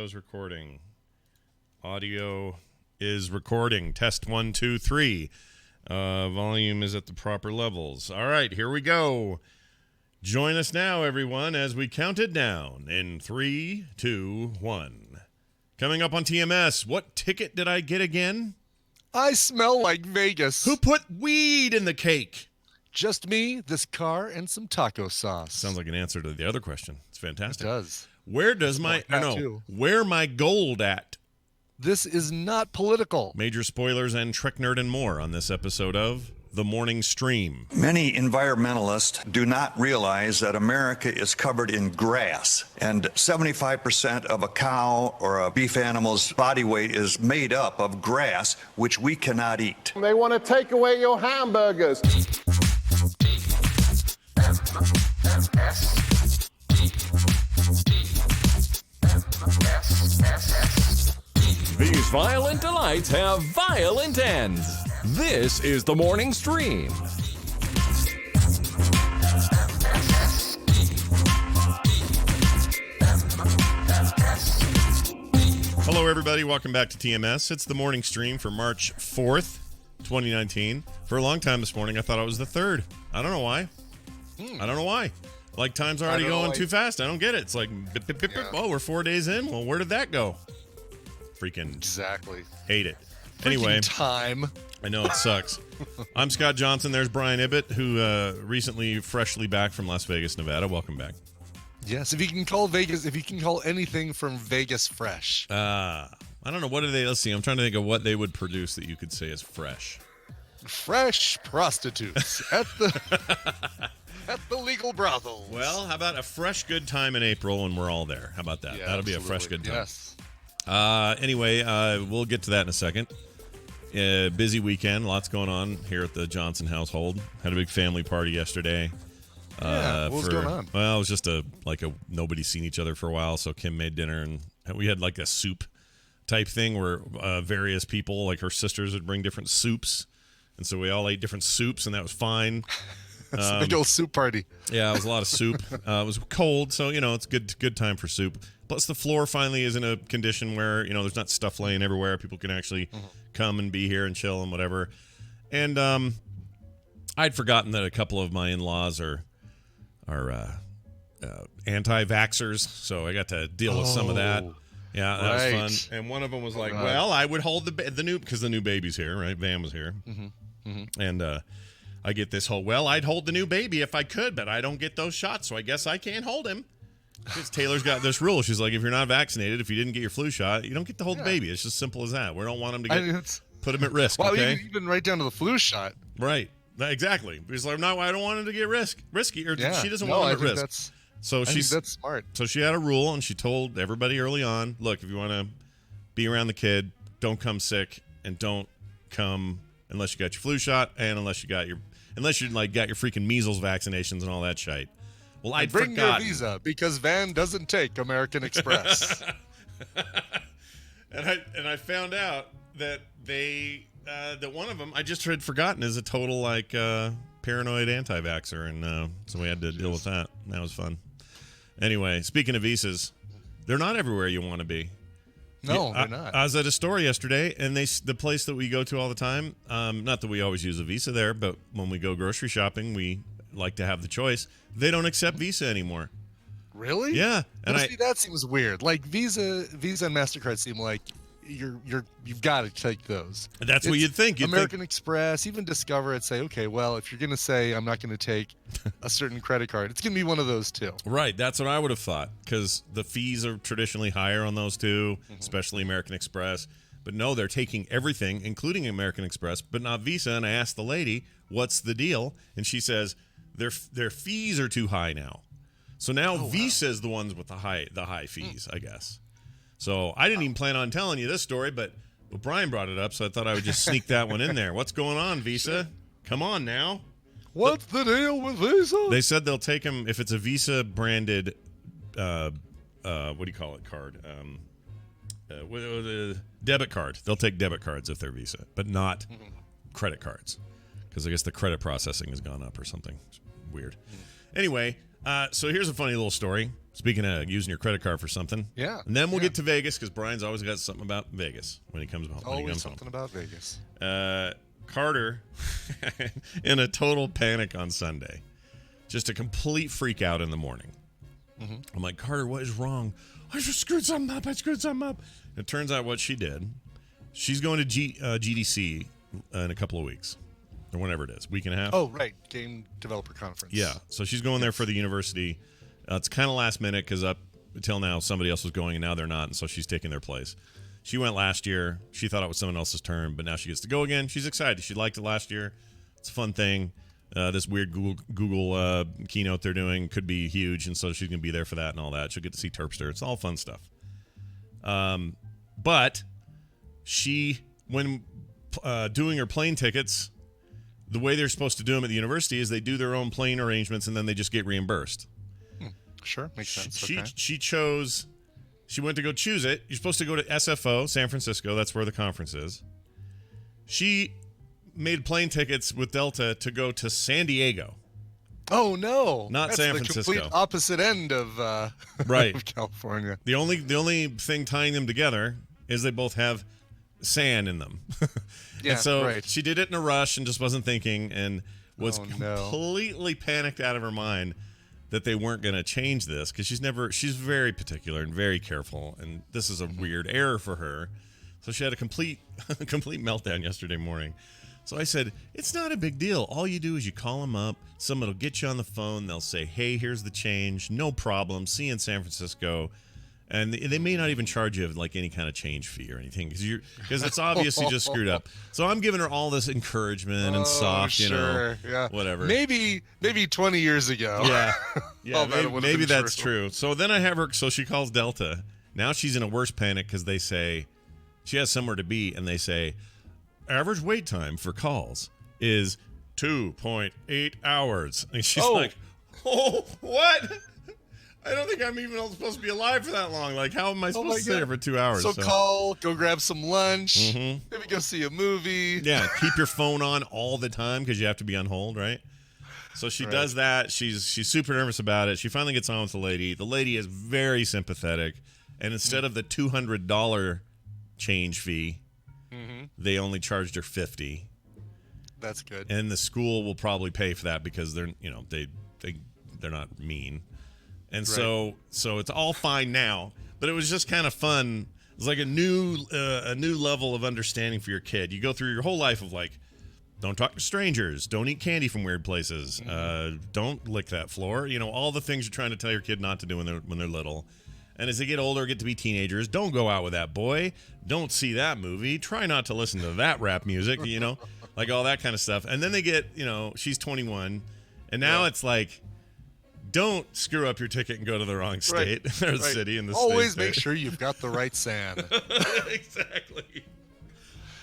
Audio's recording. Audio is recording. Test 1, 2, 3. Volume is at the proper levels. All right, here we go. Join us now, everyone, as we count it down in 3, 2, 1. Coming up on TMS, what ticket did I get again? I smell like Vegas. Who put weed in the cake? Just me, this car, and some taco sauce. Sounds like an answer to the other question. It's fantastic. It does. Where does where my gold at? This is not political. Major spoilers and Trek Nerd and more on this episode of The Morning Stream. Many environmentalists do not realize that America is covered in grass, and 75% of a cow or a beef animal's body weight is made up of grass, which we cannot eat. They want to take away your hamburgers. These violent delights have violent ends. This is the Morning Stream. Hello, everybody. Welcome back to TMS. It's the Morning Stream for March 4th, 2019. For a long time this morning, I thought it was the 3rd. I don't know why. I don't know why. Like, time's already going too fast. I don't get it. It's like, oh, we're 4 days in? Well, where did that go? Freaking exactly. Hate it. Anyway, time. I know it sucks. I'm Scott Johnson. There's Brian Ibbett, who recently freshly back from Las Vegas, Nevada. Welcome back. Yes, if you can call anything from Vegas fresh. I don't know. What do they? Let's see. I'm trying to think of what they would produce that you could say is fresh. Fresh prostitutes at the legal brothels. Well, how about a fresh good time in April when we're all there? How about that? Yeah, That'll be a fresh good time. Yes. Anyway, we'll get to that in a second. Busy weekend, lots going on here at the Johnson household. Had a big family party yesterday. What was going on? Well, it was just nobody's seen each other for a while, so Kim made dinner, and we had like a soup type thing where various people, like her sisters, would bring different soups, and so we all ate different soups, and that was fine. It's a big old soup party. Yeah, it was a lot of soup. It was cold, so it's good time for soup. Plus, the floor finally is in a condition where there's not stuff laying everywhere. People can actually come and be here and chill and whatever. And I'd forgotten that a couple of my in-laws are anti-vaxxers, so I got to deal with some of that. Yeah, that was fun. And one of them was like, "Well, I would hold the new because the new baby's here, right? Van was here, and I get this whole, well, I'd hold the new baby if I could, but I don't get those shots, so I guess I can't hold him." Because Taylor's got this rule. She's like, if you're not vaccinated, if you didn't get your flu shot, you don't get to hold the baby. It's just simple as that. We don't want him to put him at risk. Well, okay? even right down to the flu shot. Right. Exactly. He's like, no, I don't want him to get risky. Or she doesn't want him at risk. I think that's smart. So she had a rule, and she told everybody early on, look, if you want to be around the kid, don't come sick, and don't come unless you got your flu shot, and unless you got your freaking measles vaccinations and all that shit. Well, I'd bring forgotten. your visa because Van doesn't take American Express. and I found out that that one of them I just had forgotten is a total paranoid anti-vaxxer, and so we had to deal with that. That was fun. Anyway, speaking of visas, they're not everywhere you want to be. No, they're not. I was at a store yesterday, and the place that we go to all the time, not that we always use a visa there, but when we go grocery shopping, we like to have the choice. They don't accept Visa anymore. Really? Yeah. And see, that seems weird. Like Visa and MasterCard seem like you've got to take those. That's what you'd think. American Express, even Discover, I'd say, okay, well, if you're going to say I'm not going to take a certain credit card, it's going to be one of those two. Right. That's what I would have thought, because the fees are traditionally higher on those two, especially American Express. But no, they're taking everything, including American Express, but not Visa. And I asked the lady, what's the deal? And she says their fees are too high now. So now Visa is the ones with the high fees, I guess. So I didn't even plan on telling you this story, but Brian brought it up, so I thought I would just sneak that one in there. What's going on, Visa? Come on now. What's the deal with Visa? They said they'll take them if it's a Visa branded, what do you call it, card? Debit card. They'll take debit cards if they're Visa, but not credit cards, because I guess the credit processing has gone up or something. It's weird. Anyway, So here's a funny little story. Speaking of using your credit card for something. Yeah. And then we'll get to Vegas because Brian's always got something about Vegas when he comes home. Always something about Vegas. Carter in a total panic on Sunday. Just a complete freak out in the morning. Mm-hmm. I'm like, Carter, what is wrong? I just screwed something up. It turns out what she did, she's going to GDC in a couple of weeks. Or whenever it is, week and a half. Oh, right. Game Developer Conference. Yeah. So she's going there for the university. It's kind of last minute because up until now, somebody else was going and now they're not. And so she's taking their place. She went last year. She thought it was someone else's turn, but now she gets to go again. She's excited. She liked it last year. It's a fun thing. This weird Google keynote they're doing could be huge. And so she's going to be there for that and all that. She'll get to see Terpster. It's all fun stuff. But she, when doing her plane tickets, the way they're supposed to do them at the university is they do their own plane arrangements and then they just get reimbursed. Sure, makes sense. She went to go choose it. You're supposed to go to SFO, San Francisco. That's where the conference is. She made plane tickets with Delta to go to San Diego. Oh no! Not San Francisco. That's the complete opposite end of right. of California. The only thing tying them together is they both have sand in them. Yeah, and so right. she did it in a rush and just wasn't thinking and was completely panicked out of her mind that they weren't going to change this because she's very particular and very careful, and this is a weird error for her. So she had a complete meltdown yesterday morning. So I said, it's not a big deal. All you do is you call them up. Someone will get you on the phone. They'll say, hey, here's the change. No problem. See you in San Francisco. And they may not even charge you like any kind of change fee or anything because it's obviously just screwed up. So I'm giving her all this encouragement and soft, whatever. Maybe 20 years ago. Yeah, maybe that's true. So then I have her. So she calls Delta. Now she's in a worse panic because they say she has somewhere to be, and they say average wait time for calls is 2.8 hours. And she's like, oh, what? I don't think I'm even supposed to be alive for that long. Like, how am I supposed to stay there for 2 hours? So call, go grab some lunch, maybe go see a movie. Yeah, keep your phone on all the time because you have to be on hold, right? So she does that. She's super nervous about it. She finally gets on with the lady. The lady is very sympathetic. And instead of the $200 change fee, they only charged her $50. That's good. And the school will probably pay for that because they're not mean. And so it's all fine now, but it was just kind of fun. It was like a new level of understanding for your kid. You go through your whole life of like, don't talk to strangers, don't eat candy from weird places, don't lick that floor. All the things you're trying to tell your kid not to do when they're little. And as they get older, get to be teenagers, don't go out with that boy, don't see that movie, try not to listen to that rap music, like all that kind of stuff. And then they get, she's 21, and now it's like, don't screw up your ticket and go to the wrong state or city in the state. Always make sure you've got the right sand. Exactly.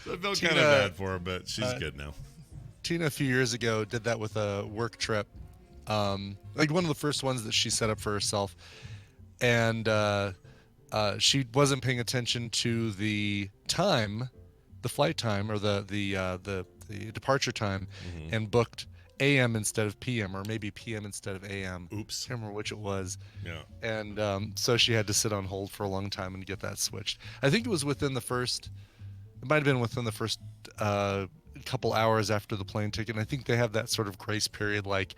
So I felt kind of bad for her, but she's good now. Tina, a few years ago, did that with a work trip. Like one of the first ones that she set up for herself. And she wasn't paying attention to the time, the flight time, or the departure time, and booked AM instead of PM, or maybe PM instead of AM. Oops. I can't remember which it was. Yeah. And so she had to sit on hold for a long time and get that switched. I think it was it might have been within the first couple hours after the plane ticket. And I think they have that sort of grace period like,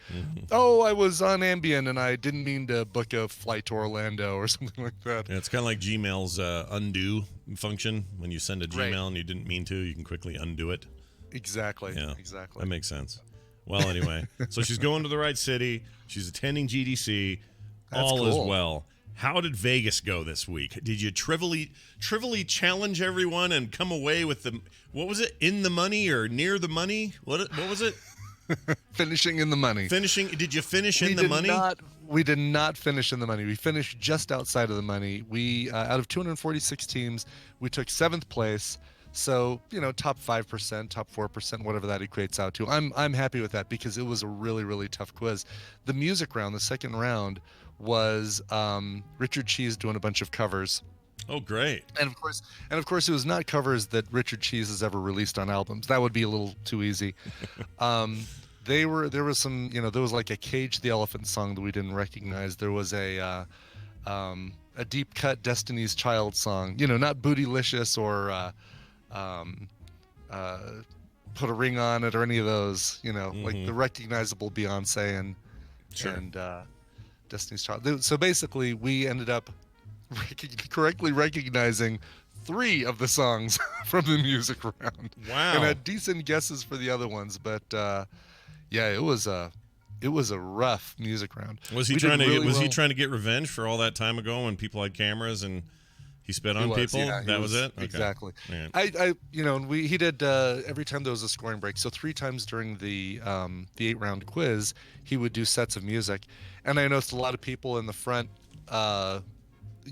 oh, I was on Ambien and I didn't mean to book a flight to Orlando or something like that. Yeah, it's kind of like Gmail's undo function. When you send a Gmail and you didn't mean to, you can quickly undo it. Exactly. Yeah, exactly. That makes sense. Well, anyway, so she's going to the right city. She's attending GDC. All is well. How did Vegas go this week? Did you trivially challenge everyone and come away with what was it, in the money or near the money? What was it? Finishing in the money. Did you finish in the money? We did not finish in the money. We finished just outside of the money. We out of 246 teams, we took 7th place. So, top 5%, top 4%, whatever that equates out to. I'm happy with that because it was a really, really tough quiz. The music round, the second round, was Richard Cheese doing a bunch of covers. Oh, great. And of course, it was not covers that Richard Cheese has ever released on albums. That would be a little too easy. there was some, there was like a Cage the Elephant song that we didn't recognize. There was a deep cut Destiny's Child song, not Bootylicious or Put a Ring on It or any of those, like the recognizable Beyonce and Destiny's Child. So basically, we ended up correctly recognizing 3 of the songs from the music round. Wow. And had decent guesses for the other ones, but yeah, it was a rough music round. Was he trying to get revenge for all that time ago when people had cameras and he spit on people? Yeah, that was it? Okay. Exactly. Right. He did every time there was a scoring break. So 3 times during the 8-round quiz, he would do sets of music, and I noticed a lot of people in the front,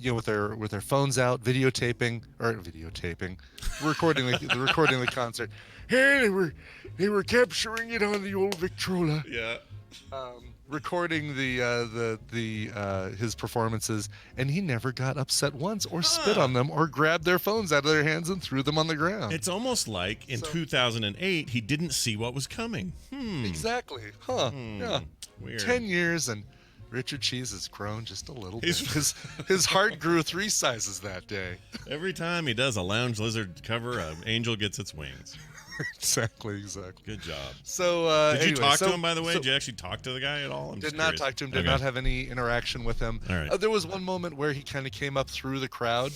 with their phones out, recording the concert. Hey, they were capturing it on the old Victrola. Yeah. Recording his performances, and he never got upset once or spit on them or grabbed their phones out of their hands and threw them on the ground. It's almost like in 2008 he didn't see what was coming. Exactly. Yeah. Weird. 10 years and Richard Cheese has grown just a little bit. His heart grew 3 sizes that day. Every time he does a Lounge Lizard cover, an angel gets its wings. Exactly. Good job. So, did you talk to him, by the way? Did you actually talk to the guy at all? Did not talk to him. Did not have any interaction with him. All right. There was one moment where he kind of came up through the crowd,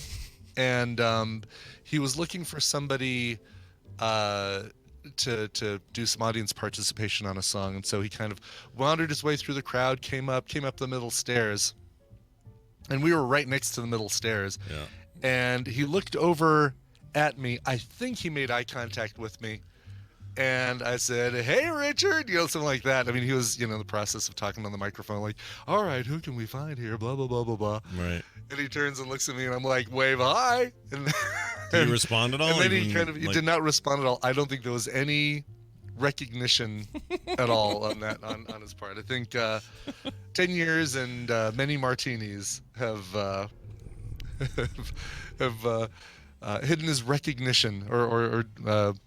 and he was looking for somebody to do some audience participation on a song, and so he kind of wandered his way through the crowd, came up the middle stairs, and we were right next to the middle stairs. Yeah. And he looked over at me. I think he made eye contact with me, and I said, "Hey, Richard," something like that. I mean, he was, in the process of talking on the microphone, like, "All right, who can we find here?" Blah blah blah blah blah. Right. And he turns and looks at me, and I'm like, "Wave hi." And Did he respond at all? And then he did not respond at all. I don't think there was any recognition at all on his part. I think 10 years and many martinis have hidden his recognition or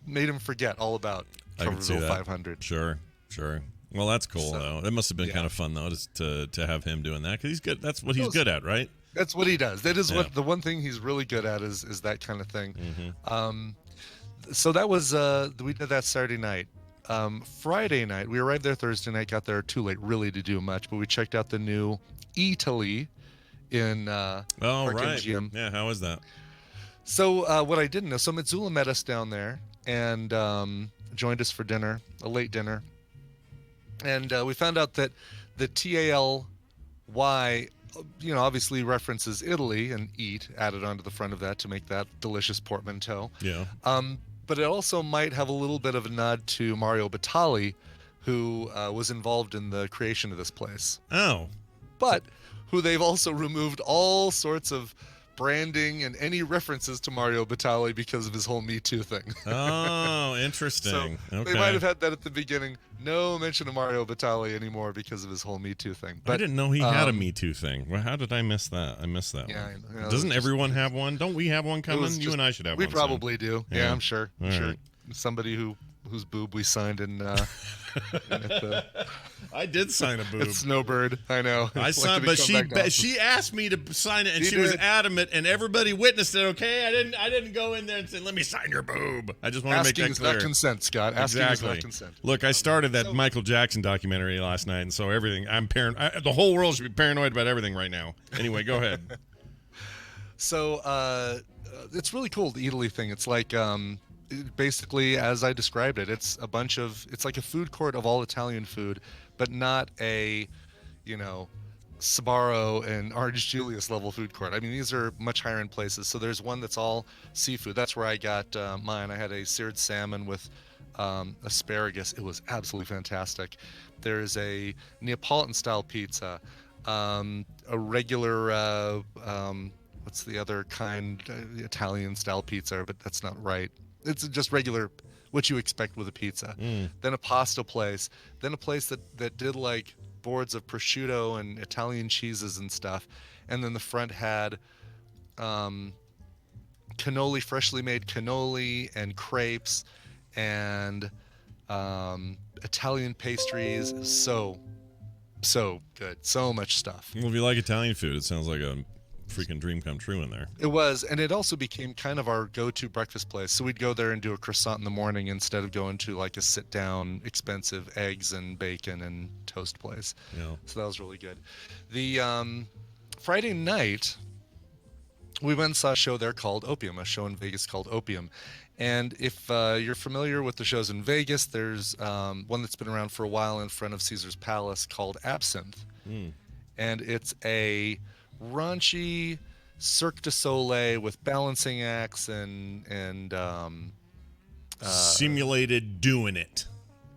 made him forget all about Coverville 500. Sure. Well, that's cool though. That must have been kind of fun though, to have him doing that, because he's good. That's what he's good at, right? That's what he does. That is what the one thing he's really good at is that kind of thing. So that was we did that Saturday night. Friday night, we arrived there Thursday night. Got there too late really to do much, but we checked out the new Italy in Park MGM. Yeah, how was that? So what I didn't know, so Mitsula met us down there and joined us for dinner, a late dinner. And we found out that the TALY, obviously references Italy, and eat added onto the front of that to make that delicious portmanteau. Yeah. But it also might have a little bit of a nod to Mario Batali, who was involved in the creation of this place. Oh. But who they've also removed all sorts of branding and any references to Mario Batali because of his whole Me Too thing. Oh, interesting. So okay. They might have had that at the beginning. No mention of Mario Batali anymore because of his whole Me Too thing. But I didn't know he had a Me Too thing. Well, how did I miss that? I missed that one. Doesn't everyone have one? Don't we have one coming? You and I should have one. We probably do. Yeah, I'm sure. All sure. right. Somebody whose boob we signed in I did sign a boob. It's Snowbird. I know. I signed, but she asked me to sign it, and she was adamant, and everybody witnessed it. Okay, I didn't go in there and say, "Let me sign your boob." I just want to make that clear. Asking is not consent, Scott. Asking is not consent. Look, I started that Michael Jackson documentary last night, and so everything. I'm paranoid. The whole world should be paranoid about everything right now. Anyway, go ahead. So it's really cool, the Italy thing. It's like basically, as I described it, it's like a food court of all Italian food, but not a, Sbarro and Orange Julius level food court. I mean, these are much higher end places. So there's one that's all seafood. That's where I got mine. I had a seared salmon with asparagus. It was absolutely fantastic. There's a Neapolitan style pizza, a regular, what's the other kind, Italian style pizza, but that's not right. It's just regular, what you expect with a pizza. Then a pasta place. Then a place that did like boards of prosciutto and Italian cheeses and stuff. And then the front had freshly made cannoli and crepes and Italian pastries. So good. So much stuff. Well, if you like Italian food, it sounds like a freaking dream come true in there. It was, and it also became kind of our go-to breakfast place. So we'd go there and do a croissant in the morning instead of going to like a sit-down, expensive eggs and bacon and toast place. Yeah. So that was really good. The Friday night, we went and saw a show there called Opium, a show in Vegas called Opium. And if you're familiar with the shows in Vegas, there's one that's been around for a while in front of Caesar's Palace called Absinthe. And it's a raunchy Cirque du Soleil with balancing acts and simulated doing it.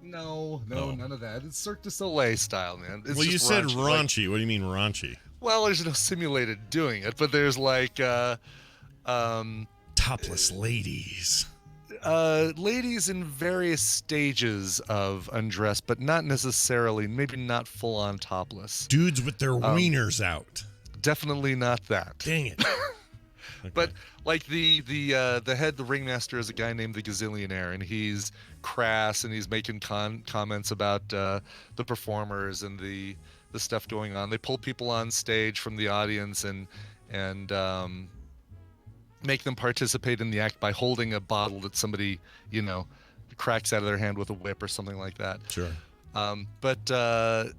No, Oh. none of that. It's Cirque du Soleil style, man. It's Well, you just said raunchy. raunchy. What do you mean raunchy? Well, there's no simulated doing it, but there's like Topless ladies. ladies in various stages of undress, but not necessarily, maybe not full on topless. Dudes with their wieners out. Definitely not that. Dang it. Okay. But like the ringmaster is a guy named the Gazillionaire, and he's crass, and he's making comments about the performers and the stuff going on. They pull people on stage from the audience and make them participate in the act by holding a bottle that somebody, cracks out of their hand with a whip or something like that. Sure. But the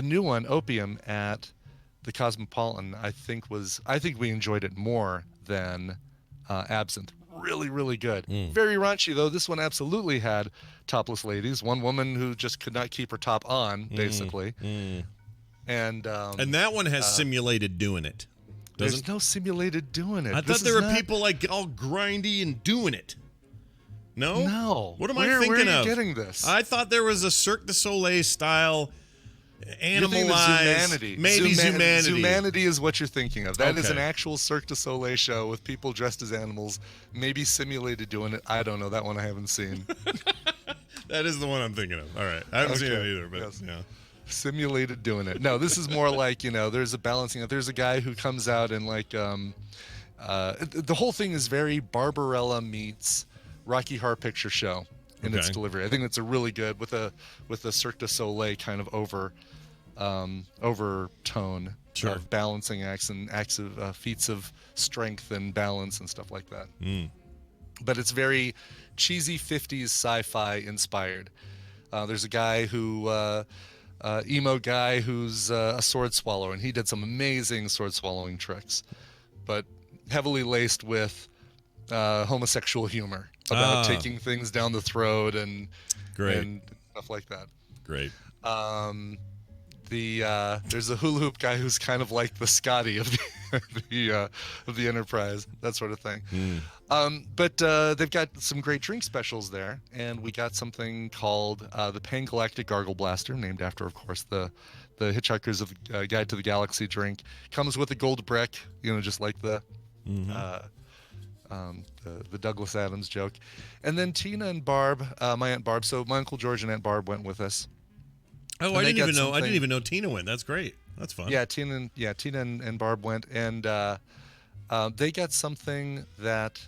new one, Opium, at the Cosmopolitan, I think we enjoyed it more than Absinthe. Really, really good. Very raunchy though. This one absolutely had topless ladies. One woman who just could not keep her top on, basically. And that one has simulated doing it. there's no simulated doing it. I thought there were people like all grindy and doing it. No? No. What am Where I thinking are you of? getting this? I thought there was a Cirque du Soleil style You're thinking of animalized. Zumanity. Maybe Zumanity. Zumanity is what you're thinking of. That is Okay. an actual Cirque du Soleil show with people dressed as animals, maybe simulated doing it. I don't know. That one I haven't seen. That is the one I'm thinking of. All right. I haven't seen it Okay. either, but Yes. yeah. Simulated doing it. No, this is more like, there's a balancing. There's a guy who comes out and like, the whole thing is very Barbarella meets Rocky Horror Picture Show in its Okay. delivery. I think it's a really good with a Cirque du Soleil kind of overtone Sure. of balancing acts and acts of feats of strength and balance and stuff like that. But it's very cheesy 50s sci-fi inspired. There's a guy who emo guy who's a sword swallower, and he did some amazing sword swallowing tricks, but heavily laced with homosexual humor about taking things down the throat and Great. and stuff like that. Great. There's a hula hoop guy who's kind of like the Scotty of the Enterprise, that sort of thing. But they've got some great drink specials there, and we got something called the Pan-Galactic Gargle Blaster, named after, of course, the Hitchhiker's Guide to the Galaxy drink. Comes with a gold brick, just like the Douglas Adams joke. And then Tina and Barb, my Aunt Barb, so my Uncle George and Aunt Barb went with us. Oh, And I they didn't got even know. I something- didn't even know Tina went. That's great. That's fun. Yeah, Tina and Barb went, and they got something that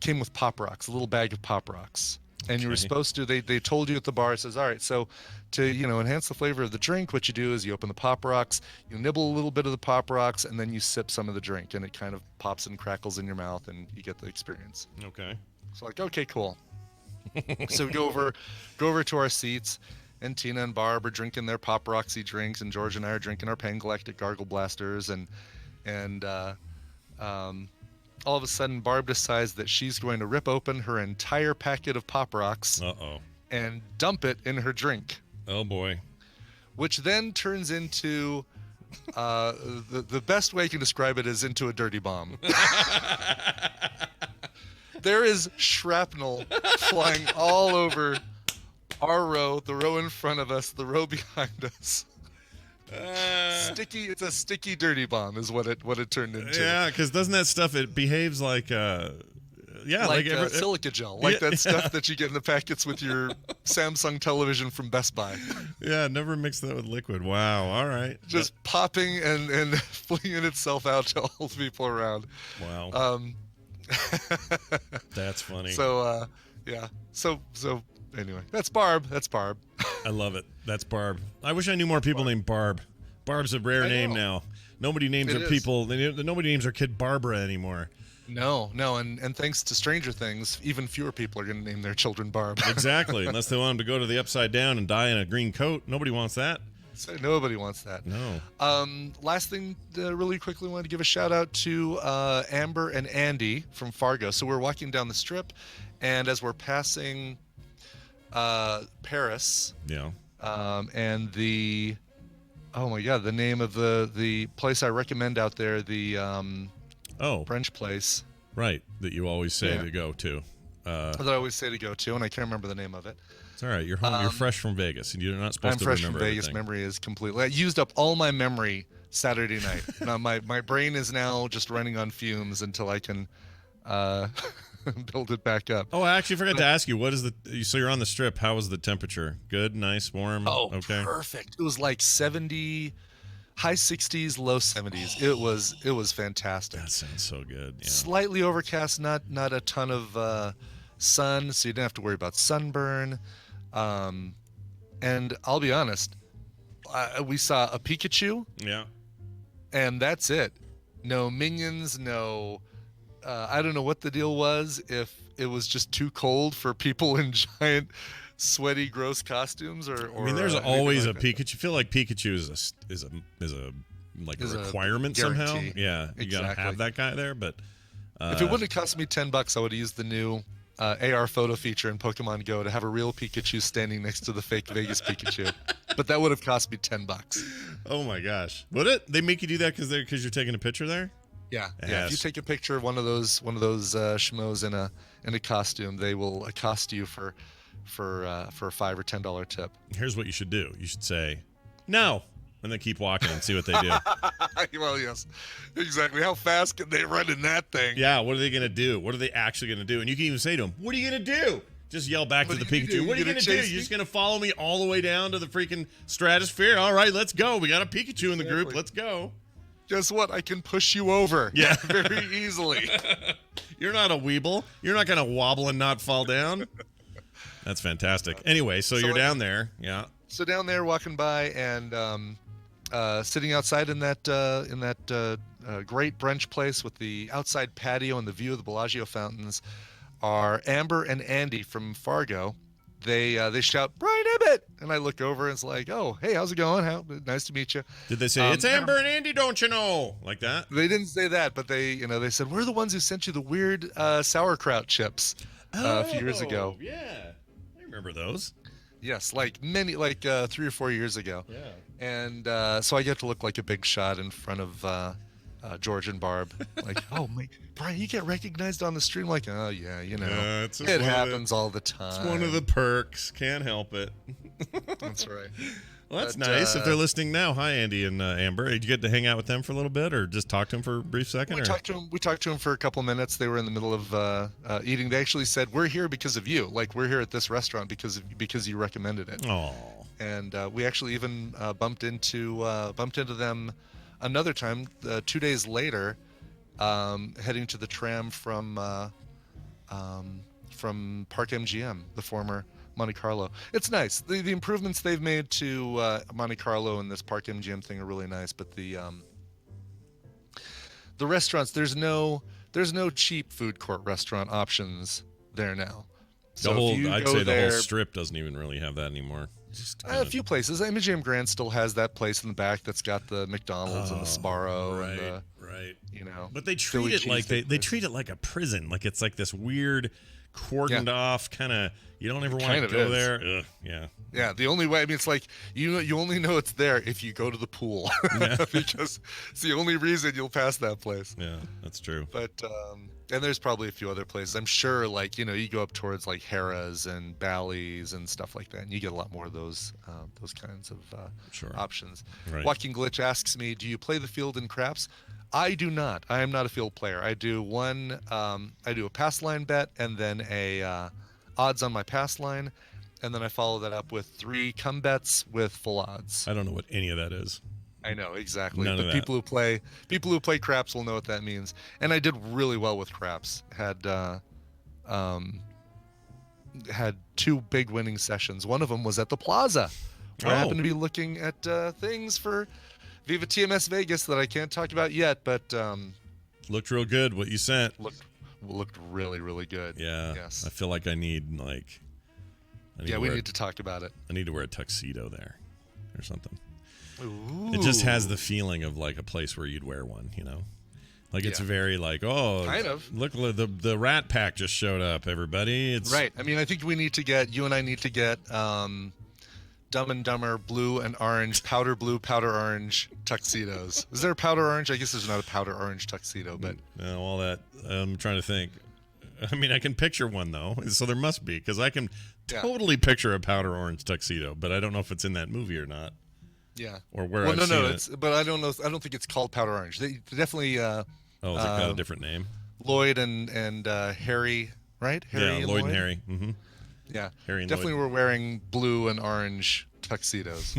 came with Pop Rocks, a little bag of Pop Rocks. And you were supposed to, they told you at the bar, it says, all right, so to, enhance the flavor of the drink, what you do is you open the Pop Rocks, you nibble a little bit of the Pop Rocks, and then you sip some of the drink, and it kind of pops and crackles in your mouth, and you get the experience. Okay. So like, okay, cool. So we go over to our seats, and Tina and Barb are drinking their Pop Roxy drinks, and George and I are drinking our Pan-Galactic Gargle Blasters, and all of a sudden Barb decides that she's going to rip open her entire packet of Pop Rocks Uh-oh. and dump it in her drink, Oh, boy. which then turns into the best way I can describe it is into a dirty bomb. There is shrapnel flying all over our row, the row in front of us, the row behind us. It's a sticky dirty bomb is what it turned into. Yeah, because doesn't that stuff, it behaves like, like silica gel, like that stuff that you get in the packets with your Samsung television from Best Buy. Yeah, never mix that with liquid. Wow, all right. Just popping and flinging itself out to all the people around. Wow. That's funny. So, Yeah. So anyway, that's Barb. I love it. That's Barb. I wish I knew more people named Barb. Barb's a rare name now. Nobody names their people. Nobody names their kid Barbara anymore. No, and thanks to Stranger Things, even fewer people are going to name their children Barb. Exactly, unless they want them to go to the Upside Down and die in a green coat. Nobody wants that. So nobody wants that. No. Last thing, really quickly, wanted to give a shout out to Amber and Andy from Fargo. So we're walking down the strip, and as we're passing Paris, Yeah. and the name of the place I recommend out there, the French place. Right, that you always say to go to. That I always say to go to, and I can't remember the name of it. It's all right. You're home. You're fresh from Vegas, and you're not supposed to remember I'm fresh from Vegas. everything. Memory is completely. I used up all my memory Saturday night. Now my brain is now just running on fumes until I can build it back up. Oh, I actually forgot to ask you. What is so you're on the strip. How was the temperature? Good, nice, warm? Oh, okay. Perfect. It was like 70, high 60s, low 70s. It was fantastic. That sounds so good. Yeah. Slightly overcast, not a ton of sun, so you didn't have to worry about sunburn. And I'll be honest, we saw a Pikachu. Yeah. And that's it. No minions, no. I don't know what the deal was. If it was just too cold for people in giant, sweaty, gross costumes, or I mean, there's always like a Pikachu. I feel like Pikachu is a requirement somehow. Yeah, you gotta have that guy there. But if it wouldn't have cost me $10, I would have used the new AR photo feature in Pokemon Go to have a real Pikachu standing next to the fake Vegas Pikachu. But that would have cost me $10. Oh my gosh! Would it? They make you do that because you're taking a picture there? Yeah, Yes. yeah. If you take a picture of one of those schmoes in a costume, they will accost you for a $5 or $10 tip. Here's what you should do. You should say, "No," and then keep walking and see what they do. Well, yes, exactly. How fast can they run in that thing? Yeah, what are they gonna do? What are they actually gonna do? And you can even say to them, "What are you gonna do?" Just yell back to the Pikachu. What are you gonna do? You're just gonna follow me all the way down to the freaking stratosphere? All right, let's go. We got a Pikachu in the group. Let's go. Guess what? I can push you over. Yeah, very easily. You're not a weeble. You're not gonna wobble and not fall down. That's fantastic. Anyway, so you're down there. Yeah. So down there, walking by and sitting outside in that great brunch place with the outside patio and the view of the Bellagio fountains are Amber and Andy from Fargo. They shout, "Brian Ibbett!" And I look over and it's like, "Oh, hey, how's it going? Nice to meet you." Did they say it's Amber and Andy? Don't you know? Like that? They didn't say that, but they said, "We're the ones who sent you the weird sauerkraut chips a few years ago." Yeah, I remember those. Yes, like 3 or 4 years ago. Yeah. And so I get to look like a big shot in front of George and Barb. Like, "Oh, Brian, you get recognized on the stream." Like, "Oh, yeah, it happens all the time. It's one of the perks. Can't help it." That's right. Well, that's nice. If they're listening now, hi, Andy and Amber. Did you get to hang out with them for a little bit or just talk to them for a brief second? We talked to them for a couple minutes. They were in the middle of eating. They actually said, "We're here because of you. Like, we're here at this restaurant because you recommended it." Oh. And we actually even bumped into them another time 2 days later, heading to the tram from Park MGM, the former Monte Carlo. It's nice. The improvements they've made to Monte Carlo and this Park MGM thing are really nice. But the restaurants, there's no cheap food court restaurant options there now. So I'd say the whole strip doesn't even really have that anymore. A few places. MGM Grand still has that place in the back that's got the McDonald's and the Sbarro. Right. But they treat it like they treat it like a prison. Like it's like this weird cordoned off kind of. You don't ever want to go there. Ugh, yeah. Yeah. The only way. I mean, it's like you only know it's there if you go to the pool, because it's the only reason you'll pass that place. Yeah, that's true. But and there's probably a few other places. I'm sure, like you go up towards like Harrah's and Bally's and stuff like that, and you get a lot more of those kinds of options. Right. Walking Glitch asks me, "Do you play the field in craps?" I do not. I am not a field player. I do a pass line bet and then a odds on my pass line, and then I follow that up with 3 come bets with full odds. I don't know what any of that is. I know exactly. None of that. People who play craps will know what that means. And I did really well with craps. Had had 2 big winning sessions. One of them was at the Plaza, where I happened to be looking at things for Viva TMS Vegas that I can't talk about yet, but looked real good. What you sent looked really, really good. Yeah. Yes. I feel like I need we need to talk about it. I need to wear a tuxedo there or something. Ooh. It just has the feeling of like a place where you'd wear one, Like it's very like, oh, kind of. Look, the Rat Pack just showed up, everybody. It's right. I mean, I think you and I need to get Dumb and Dumber blue and orange, powder blue, powder orange tuxedos. Is there a powder orange? I guess there's not a powder orange tuxedo, but no, all that. I'm trying to think. I mean, I can picture one though, so there must be, because I can totally picture a powder orange tuxedo, but I don't know if it's in that movie or not. Yeah. Or where I've seen it. But I don't know. I don't think it's called powder orange. They definitely. Is it got a different name? Lloyd and Harry, right? Harry and Lloyd and Harry. Mm-hmm. Yeah, Harry and definitely Lloyd. were wearing blue and orange tuxedos.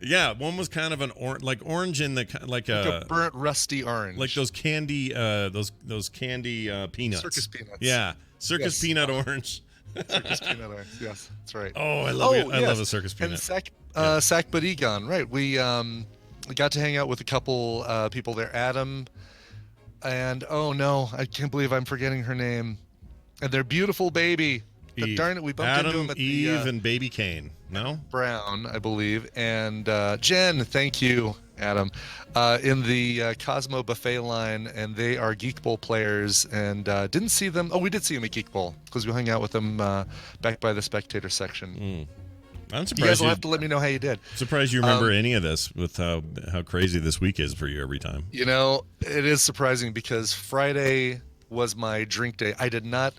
Yeah, one was kind of an orange in the like a burnt rusty orange, like those candy those candy peanuts. Circus peanuts. Yeah, circus peanut orange. Circus peanut orange. Yes, that's right. Oh, I love it. I love a circus peanut. And Sac Badigan, right? We got to hang out with a couple people there. Adam and oh no, I can't believe I'm forgetting her name. And their beautiful baby. Eve. Darn it, we bumped Adam, into him at Eve, and Baby Kane. No? Brown, I believe. And Jen, thank you, Adam, in the Cosmo Buffet line. And they are Geek Bowl players. And didn't see them. Oh, we did see them at Geek Bowl because we hung out with them back by the spectator section. I'm surprised you guys will have to let me know how you did. Surprised you remember any of this with how crazy this week is for you every time. You know, it is surprising because Friday was my drink day. I did not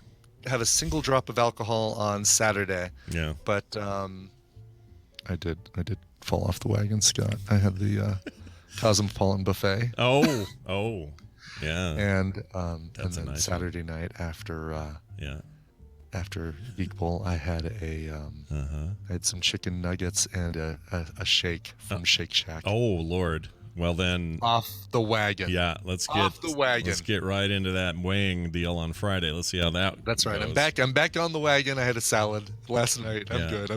have a single drop of alcohol on Saturday. Yeah. But I did fall off the wagon, Scott. I had the Cosmopolitan Buffet. Oh. Yeah. And That's then a nice Saturday night after after Geek Bowl, I had I had some chicken nuggets and a shake from Shake Shack. Oh Lord. Well then, off the wagon. Yeah, let's get right into that weighing deal on Friday. Let's see how that. That's right. goes. I'm back on the wagon. I had a salad last night. I'm good.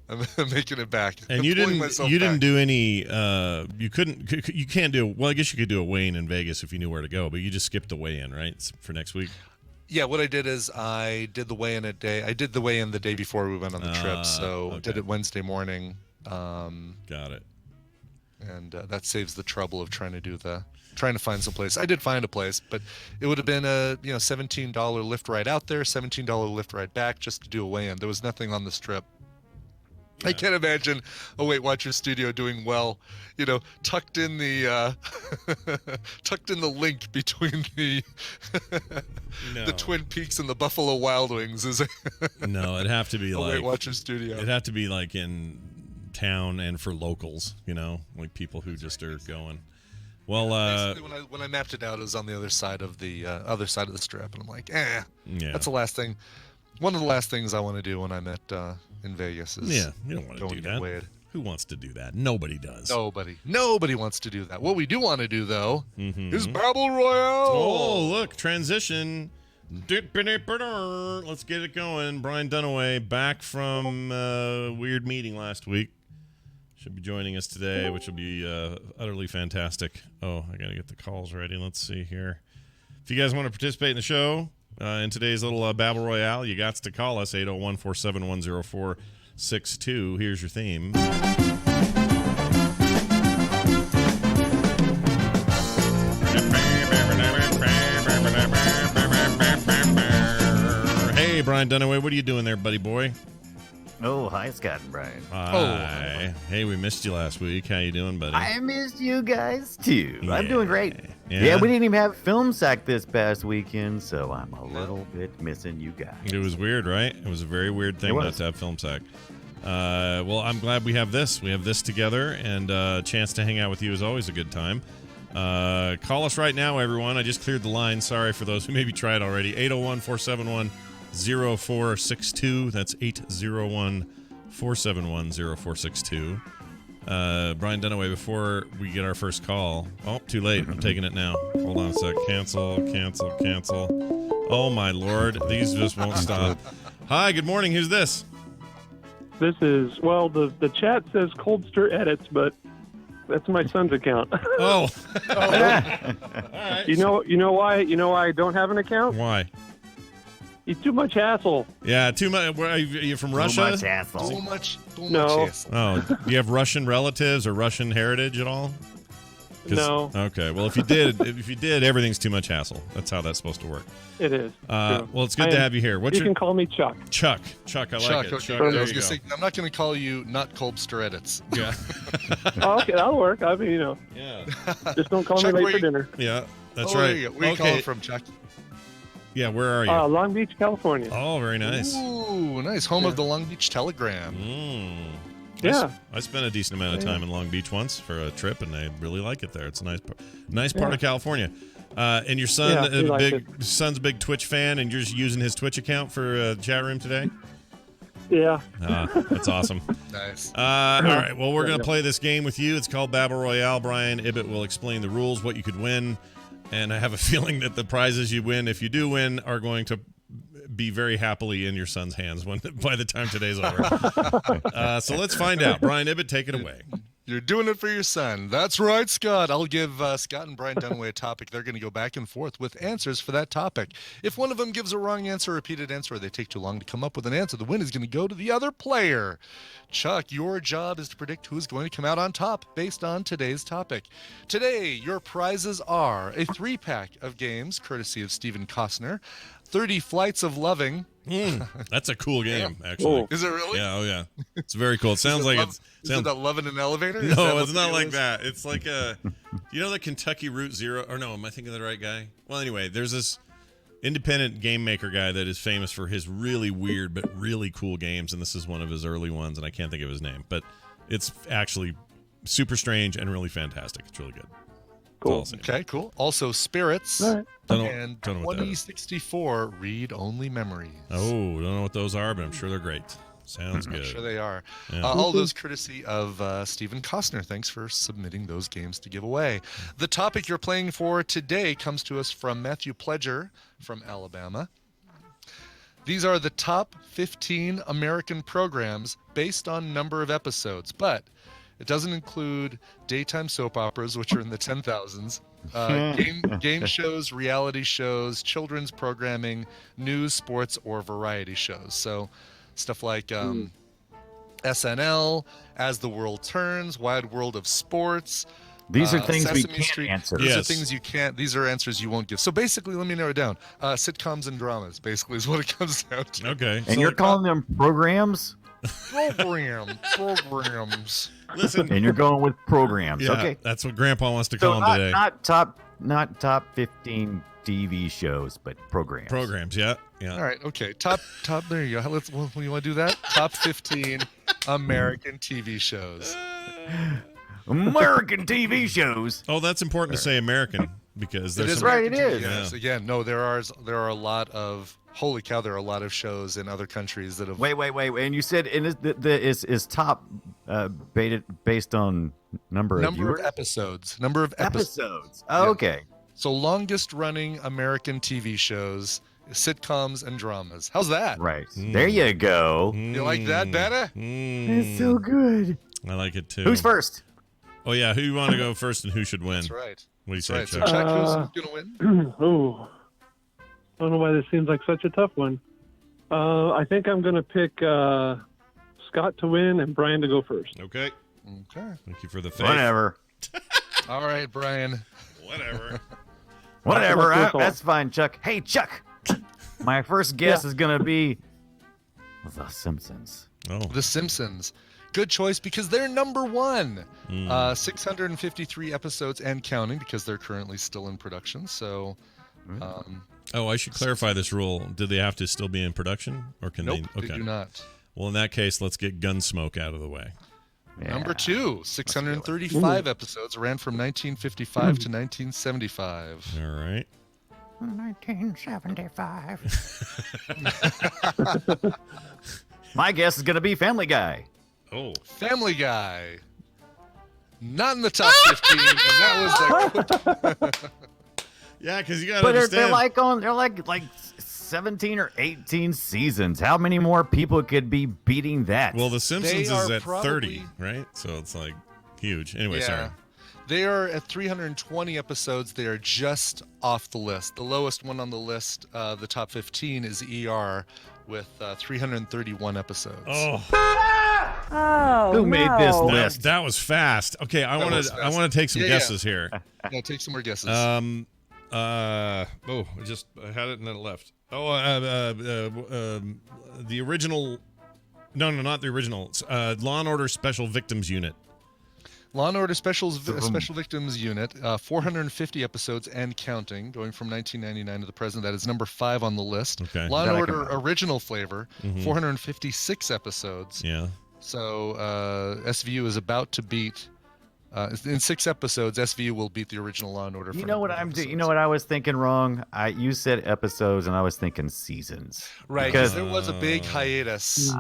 I'm making it back. And you didn't do any. You can't do. Well, I guess you could do a weigh-in in Vegas if you knew where to go, but you just skipped the weigh-in, right, for next week. Yeah, what I did is I did the weigh-in the day before we went on the trip. So did it Wednesday morning. Got it. And that saves the trouble of trying to find some place. I did find a place, but it would have been a $17 lift ride out there, $17 lift ride back just to do a weigh-in. There was nothing on this trip. Yeah. I can't imagine a Weight Watchers studio doing well, tucked in the link between the the Twin Peaks and the Buffalo Wild Wings is no, it'd have to be like Weight Watchers studio. It'd have to be like in town and for locals, like people who just are going. Well, when I mapped it out, it was on the other side of the strip, and I'm like, that's the last thing. One of the last things I want to do when I'm in Vegas is you don't want to do that. Weighed. Who wants to do that? Nobody does. Nobody wants to do that. What we do want to do though is Battle Royale. Oh, look, transition. Let's get it going. Brian Dunaway back from a weird meeting last week. Should be joining us today, which will be utterly fantastic. Oh, I got to get the calls ready. Let's see here. If you guys want to participate in the show, in today's little Battle Royale, you got to call us, 801-471-0462. Here's your theme. Hey, Brian Dunaway, what are you doing there, buddy boy? Oh, hi, Scott and Brian. Hi. Hey, we missed you last week. How you doing, buddy? I missed you guys, too. Yeah. I'm doing great. Yeah, we didn't even have Film Sack this past weekend, so I'm a little bit missing you guys. It was weird, right? It was a very weird thing not to have Film Sack. Well, I'm glad we have this. We have this together, and a chance to hang out with you is always a good time. Call us right now, everyone. I just cleared the line. Sorry for those who maybe tried already. 801-471-0462. That's 801-471-0462. Brian Dunaway, before we get our first call. Oh, too late. I'm taking it now. Hold on a sec. Cancel. Oh, my Lord. These just won't stop. Hi, good morning. Who's this? This is, well, the chat says Coldster Edits, but that's my son's account. Oh. All right. You know why I don't have an account? Why? He's too much hassle. Yeah, too much. Are you from Russia? Too much hassle. Too much No. hassle. Oh, do you have Russian relatives or Russian heritage at all? No. Okay. Well, if you did, everything's too much hassle. That's how that's supposed to work. It is. True. Well, it's good to have you here. What's You can call me Chuck. Chuck? Chuck, I like Chuck, it. okay. Chuck, I there was you gonna go. say, I'm not going to call you not Colbster Edits. Yeah. Oh, okay, that'll work. I mean, Yeah. just don't call Chuck, me where late for you- dinner. Yeah. That's Oh, right. there you go. Where are you calling from, Chuck? Yeah. Where are you? Long Beach, California. Oh, very nice. Ooh, nice. Home of the Long Beach Telegram. Yeah. I spent a decent amount of time in Long Beach once for a trip, and I really like it there. It's a nice part of California. And your son, Yeah, he likes son's a big Twitch fan, and you're just using his Twitch account for chat room today. Yeah. That's awesome. Nice. All right. Well, we're going to play this game with you. It's called Battle Royale. Brian Ibbett will explain the rules, what you could win, and I have a feeling that the prizes you win, if you do win, are going to be very happily in your son's hands by the time today's over. So let's find out. Brian Ibbett, take it away. You're doing it for your son. That's right, Scott. I'll give Scott and Brian Dunaway a topic. They're going to go back and forth with answers for that topic. If one of them gives a wrong answer, a repeated answer, or they take too long to come up with an answer, the win is going to go to the other player. Chuck, your job is to predict who's going to come out on top based on today's topic. Today, your prizes are a 3-pack of games, courtesy of Stephen Costner, 30 Flights of Loving. That's a cool game, actually. Is it really? Yeah, oh yeah. It's very cool. It sounds like it's... Is it that Love in an Elevator? Is that No, what it's the not deal like is? that. It's like the Kentucky Route Zero, or no, am I thinking of the right guy? Well, anyway, there's this independent game maker guy that is famous for his really weird but really cool games, and this is one of his early ones, and I can't think of his name, but it's actually super strange and really fantastic. It's really good. Cool. Okay, cool. Also, Spirits All right. and Don't know what that is. 2064 Read-Only Memories. Oh, don't know what those are, but I'm sure they're great. Sounds I'm good. sure they are. Yeah. All those courtesy of Stephen Costner. Thanks for submitting those games to give away. The topic you're playing for today comes to us from Matthew Pledger from Alabama. These are the top 15 American programs based on number of episodes, but it doesn't include daytime soap operas, which are in the 10,000s, game shows, reality shows, children's programming, news, sports, or variety shows. So stuff like SNL, As the World Turns, Wide World of Sports. These are things we Sesame can't Street. answer. These are Yes. things you can't. These are answers you won't give. So basically, let me narrow it down. Sitcoms and dramas, basically, is what it comes down to. Okay. And you're calling them programs? Programs. Listen. And you're going with programs. Yeah, Okay. that's what Grandpa wants to So call them today. not top 15 TV shows, but programs. Programs, yeah. All right, okay. Top. There you go. Well, you want to do that? Top 15 American TV shows. American TV shows. Oh, that's important to say American because It there's is some, right, American it TV, is. yes. Yeah. Again, no, there are a lot of. Holy cow! There are a lot of shows in other countries that have. Wait. And you said is top based on number of viewers? of episodes. Number of episodes. Oh, okay. So longest running American TV shows, sitcoms and dramas. How's that? Right. There you go. You like that better? It's so good. I like it too. Who's first? Oh yeah, who you want to go first and who should win? That's right. What do you That's say, right. So Chuck? Chuck, who's gonna win? Oh, I don't know why this seems like such a tough one. I think I'm going to pick Scott to win and Brian to go first. Okay. Okay. Thank you for the faith. Whatever. All right, Brian. Whatever. Whatever. That's all. That's fine, Chuck. Hey, Chuck. My first guess is going to be The Simpsons. Oh. The Simpsons. Good choice because they're number one. 653 episodes and counting because they're currently still in production. So, Oh, I should clarify this rule. Do they have to still be in production, or can nope, they? Okay. they do not. Well, in that case, let's get Gunsmoke out of the way. Yeah. Number two, 635 episodes, ran from 1955 to 1975. All right. 1975. My guess is going to be Family Guy. Oh. Family Guy. Not in the top 15, and that was like Yeah, because you got to But understand. they're like 17 or 18 seasons. How many more people could be beating that? Well, The Simpsons They is are at probably- 30, right? So it's like huge. Anyway, sorry. They are at 320 episodes. They are just off the list. The lowest one on the list, the top 15, is ER with 331 episodes. Oh, Oh, Who made this no. list? that was fast. Okay, I was fast. want to take some Yeah, guesses here. Yeah, take some more guesses. I had it and then it left. The original. No, not the original. Law and Order Special Victims Unit. Law and Order Special Victims Unit, 450 episodes and counting, going from 1999 to the present. That is number 5 on the list. Okay. Law and That I Order can- Original Flavor, 456 episodes. Yeah. So SVU is about to beat. In 6 episodes, SVU will beat the original Law and Order. You know what I'm doing? You know what I was thinking wrong? You said episodes, and I was thinking seasons. Right, because Because there was a big hiatus.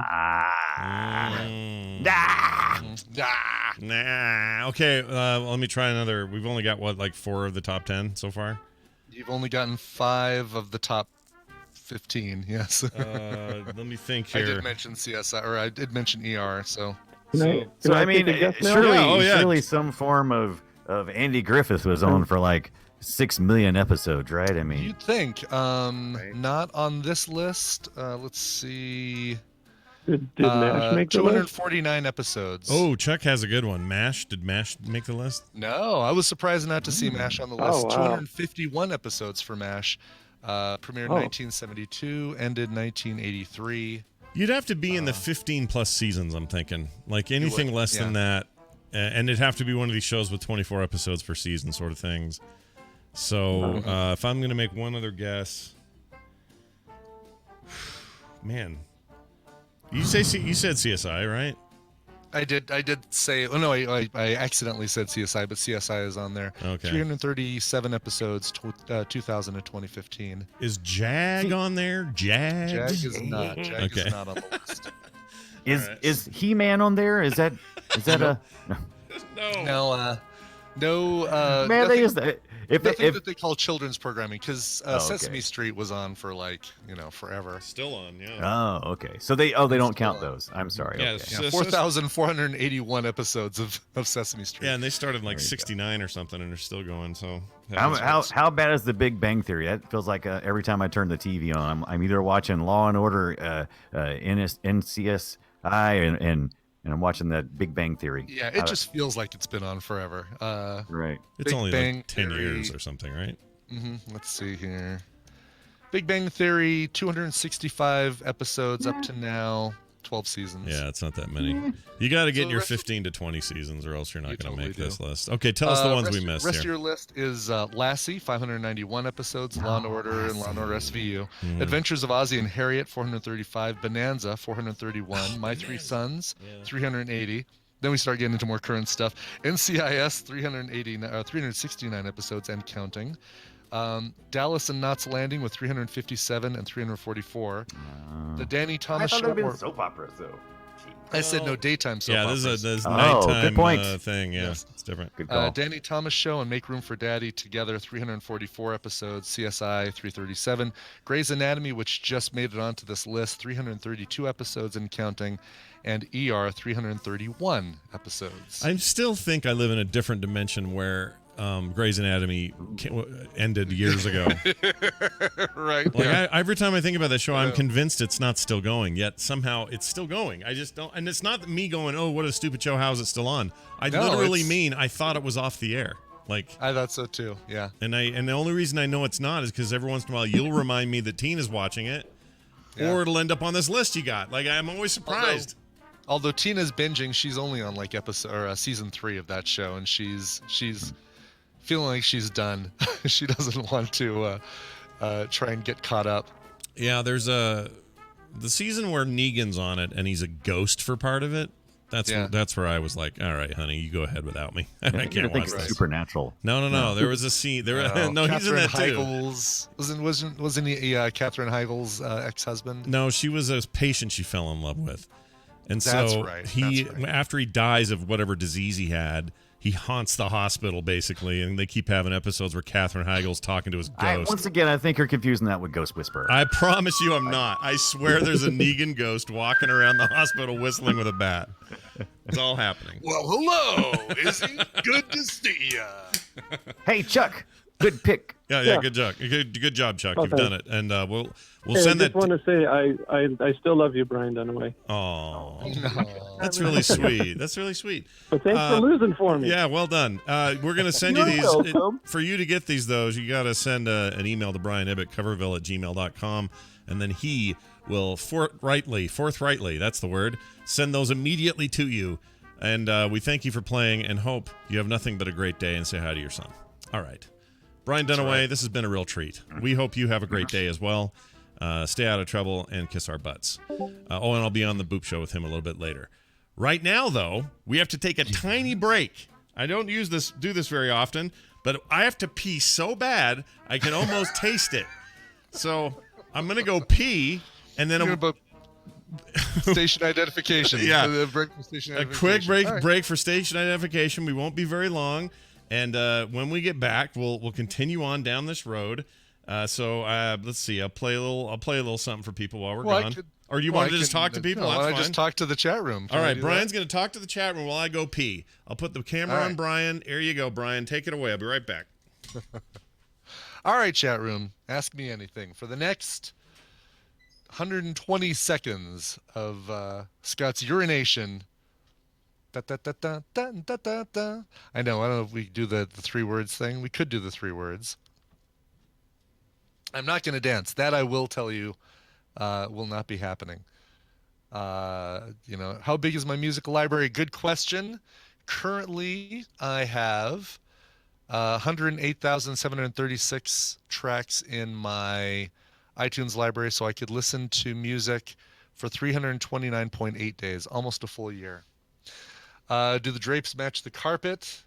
Nah. Okay. Let me try another. We've only got like 4 of the top 10 so far. You've only gotten 5 of the top 15. Yes. Let me think I here. did mention CSI, or I did mention ER. So So I mean, take a guess now? surely, Yeah, oh, yeah. surely some form of Andy Griffith was on for like 6 million episodes, right? I mean, you'd think. Not on this list. Let's see. Did MASH make the list? 249 episodes. Oh, Chuck has a good one. MASH. Did MASH make the list? No, I was surprised not to see MASH on the list. Oh, wow. 251 episodes for MASH. Premiered in 1972, ended 1983. You'd have to be in the 15 plus seasons, I'm thinking. Like anything would, less than yeah. that. And it'd have to be one of these shows with 24 episodes per season sort of things. So if I'm going to make one other guess. Man. You said CSI, right? I did say. Oh no, I accidentally said CSI, but CSI is on there. Okay. 337 episodes, 2000 to 2015. Is Jag on there? Jag? Jag is not. Jag Okay. is not on the list. is He-Man on there? Is that a No. No. man? Nothing, They used nothing that they call children's programming, because okay. Sesame Street was on for forever. Still on, yeah. Oh, okay. So they don't count those. I'm sorry. Yeah, okay. So- 4,481 episodes of Sesame Street. Yeah, and they started in like 69 or something, and they're still going. So How bad is the Big Bang Theory? That feels like every time I turn the TV on, I'm either watching Law and Order, NCSI, and I'm watching that Big Bang Theory. Yeah, it just feels like it's been on forever. Right. it's Big only Bang like 10 Theory. years or something, right? Let's see here. Big Bang Theory, 265 episodes up to now, 12 seasons. Yeah, it's not that many. You got to get So in the your rest of- 15 to 20 seasons, or else you're not You going to totally make do. this list. Okay, tell us the ones we missed rest of here. your list is Lassie, 591 episodes, Law and Order and Law and Order SVU. Mm-hmm. Adventures of Ozzie and Harriet, 435. Bonanza, 431. My Three Sons, 380. Then we start getting into more current stuff. NCIS, 369 episodes and counting. Dallas and Knots Landing with 357 and 344. The Danny I Thomas thought Show. there'd been or- soap operas though. I said no daytime soap Yeah, operas. this is a Oh, nighttime good point. thing. Yeah, Yes. it's different. Good call. Danny Thomas Show and Make Room for Daddy together, 344 episodes. CSI, 337. Grey's Anatomy, which just made it onto this list, 332 episodes and counting. And ER, 331 episodes. I still think I live in a different dimension where Grey's Anatomy ended years ago. Right. Like every time I think about that show, I'm convinced it's not still going. Yet somehow it's still going. I just don't. And it's not me going, "Oh, what a stupid show! How is it still on?" I No, literally it's- mean I thought it was off the air. Like, I thought so too. Yeah. and the only reason I know it's not is because every once in a while you'll remind me that Tina's watching it, Yeah. or it'll end up on this list you got. Like I'm always surprised. Although Tina's binging, she's only on like season 3 of that show, and she's feeling like she's done. She doesn't want to try and get caught up. Yeah, there's the season where Negan's on it and he's a ghost for part of it. That's where I was like, all right, honey, you go ahead without me. I I can't watch think this. Supernatural. No. There was a scene. No, he's in Catherine that too. Heigl's, wasn't he Catherine Heigl's ex-husband? No, she was a patient she fell in love with, and That's so right, he that's right. after he dies of whatever disease he had, he haunts the hospital basically, and they keep having episodes where Katherine Heigl's talking to his ghost. Once again, I think you're confusing that with Ghost Whisperer. I promise you I'm not. I swear there's a Negan ghost walking around the hospital whistling with a bat. It's all happening. Well, hello, Izzy. Good to see ya. Hey, Chuck. Good pick. Yeah, good job. Good job, Chuck. Okay. You've done it. And we'll Hey, send I that. just want to say I still love you, Brian Dunaway. Oh, that's really sweet. That's really sweet. But thanks for losing for me. Yeah, well done. We're going to send you You're these. welcome. For you to get these, though, you got to send an email to Brian Ibbett, coverville@gmail.com, and then he will forthrightly, that's the word, send those immediately to you. And we thank you for playing and hope you have nothing but a great day, and say hi to your son. All right. Brian Dunaway, This has been a real treat. We hope you have a great day as well. Stay out of trouble and kiss our butts. And I'll be on the Boop Show with him a little bit later. Right now, though, we have to take a tiny break. I don't do this very often, but I have to pee so bad I can almost taste it. So I'm going to go pee, and then station identification. Yeah. Break for station a identification. quick break for station identification. We won't be very long. And when we get back, we'll continue on down this road. So let's see. I'll play a little something for people while we're gone. Or do you want to just talk to people? No, That's I fine. just talk to the chat room. All right, Brian's going to talk to the chat room while I go pee. I'll put the camera on Brian. There you go, Brian. Take it away. I'll be right back. All right, chat room. Ask me anything for the next 120 seconds of Scott's urination. Da, da, da, da, da, da, da, da. I don't know if we do the 3 words thing. We could do the 3 words. I'm not going to dance. That I will tell you will not be happening. How big is my musical library? Good question. Currently, I have 108,736 tracks in my iTunes library, so I could listen to music for 329.8 days, almost a full year. Do the drapes match the carpet?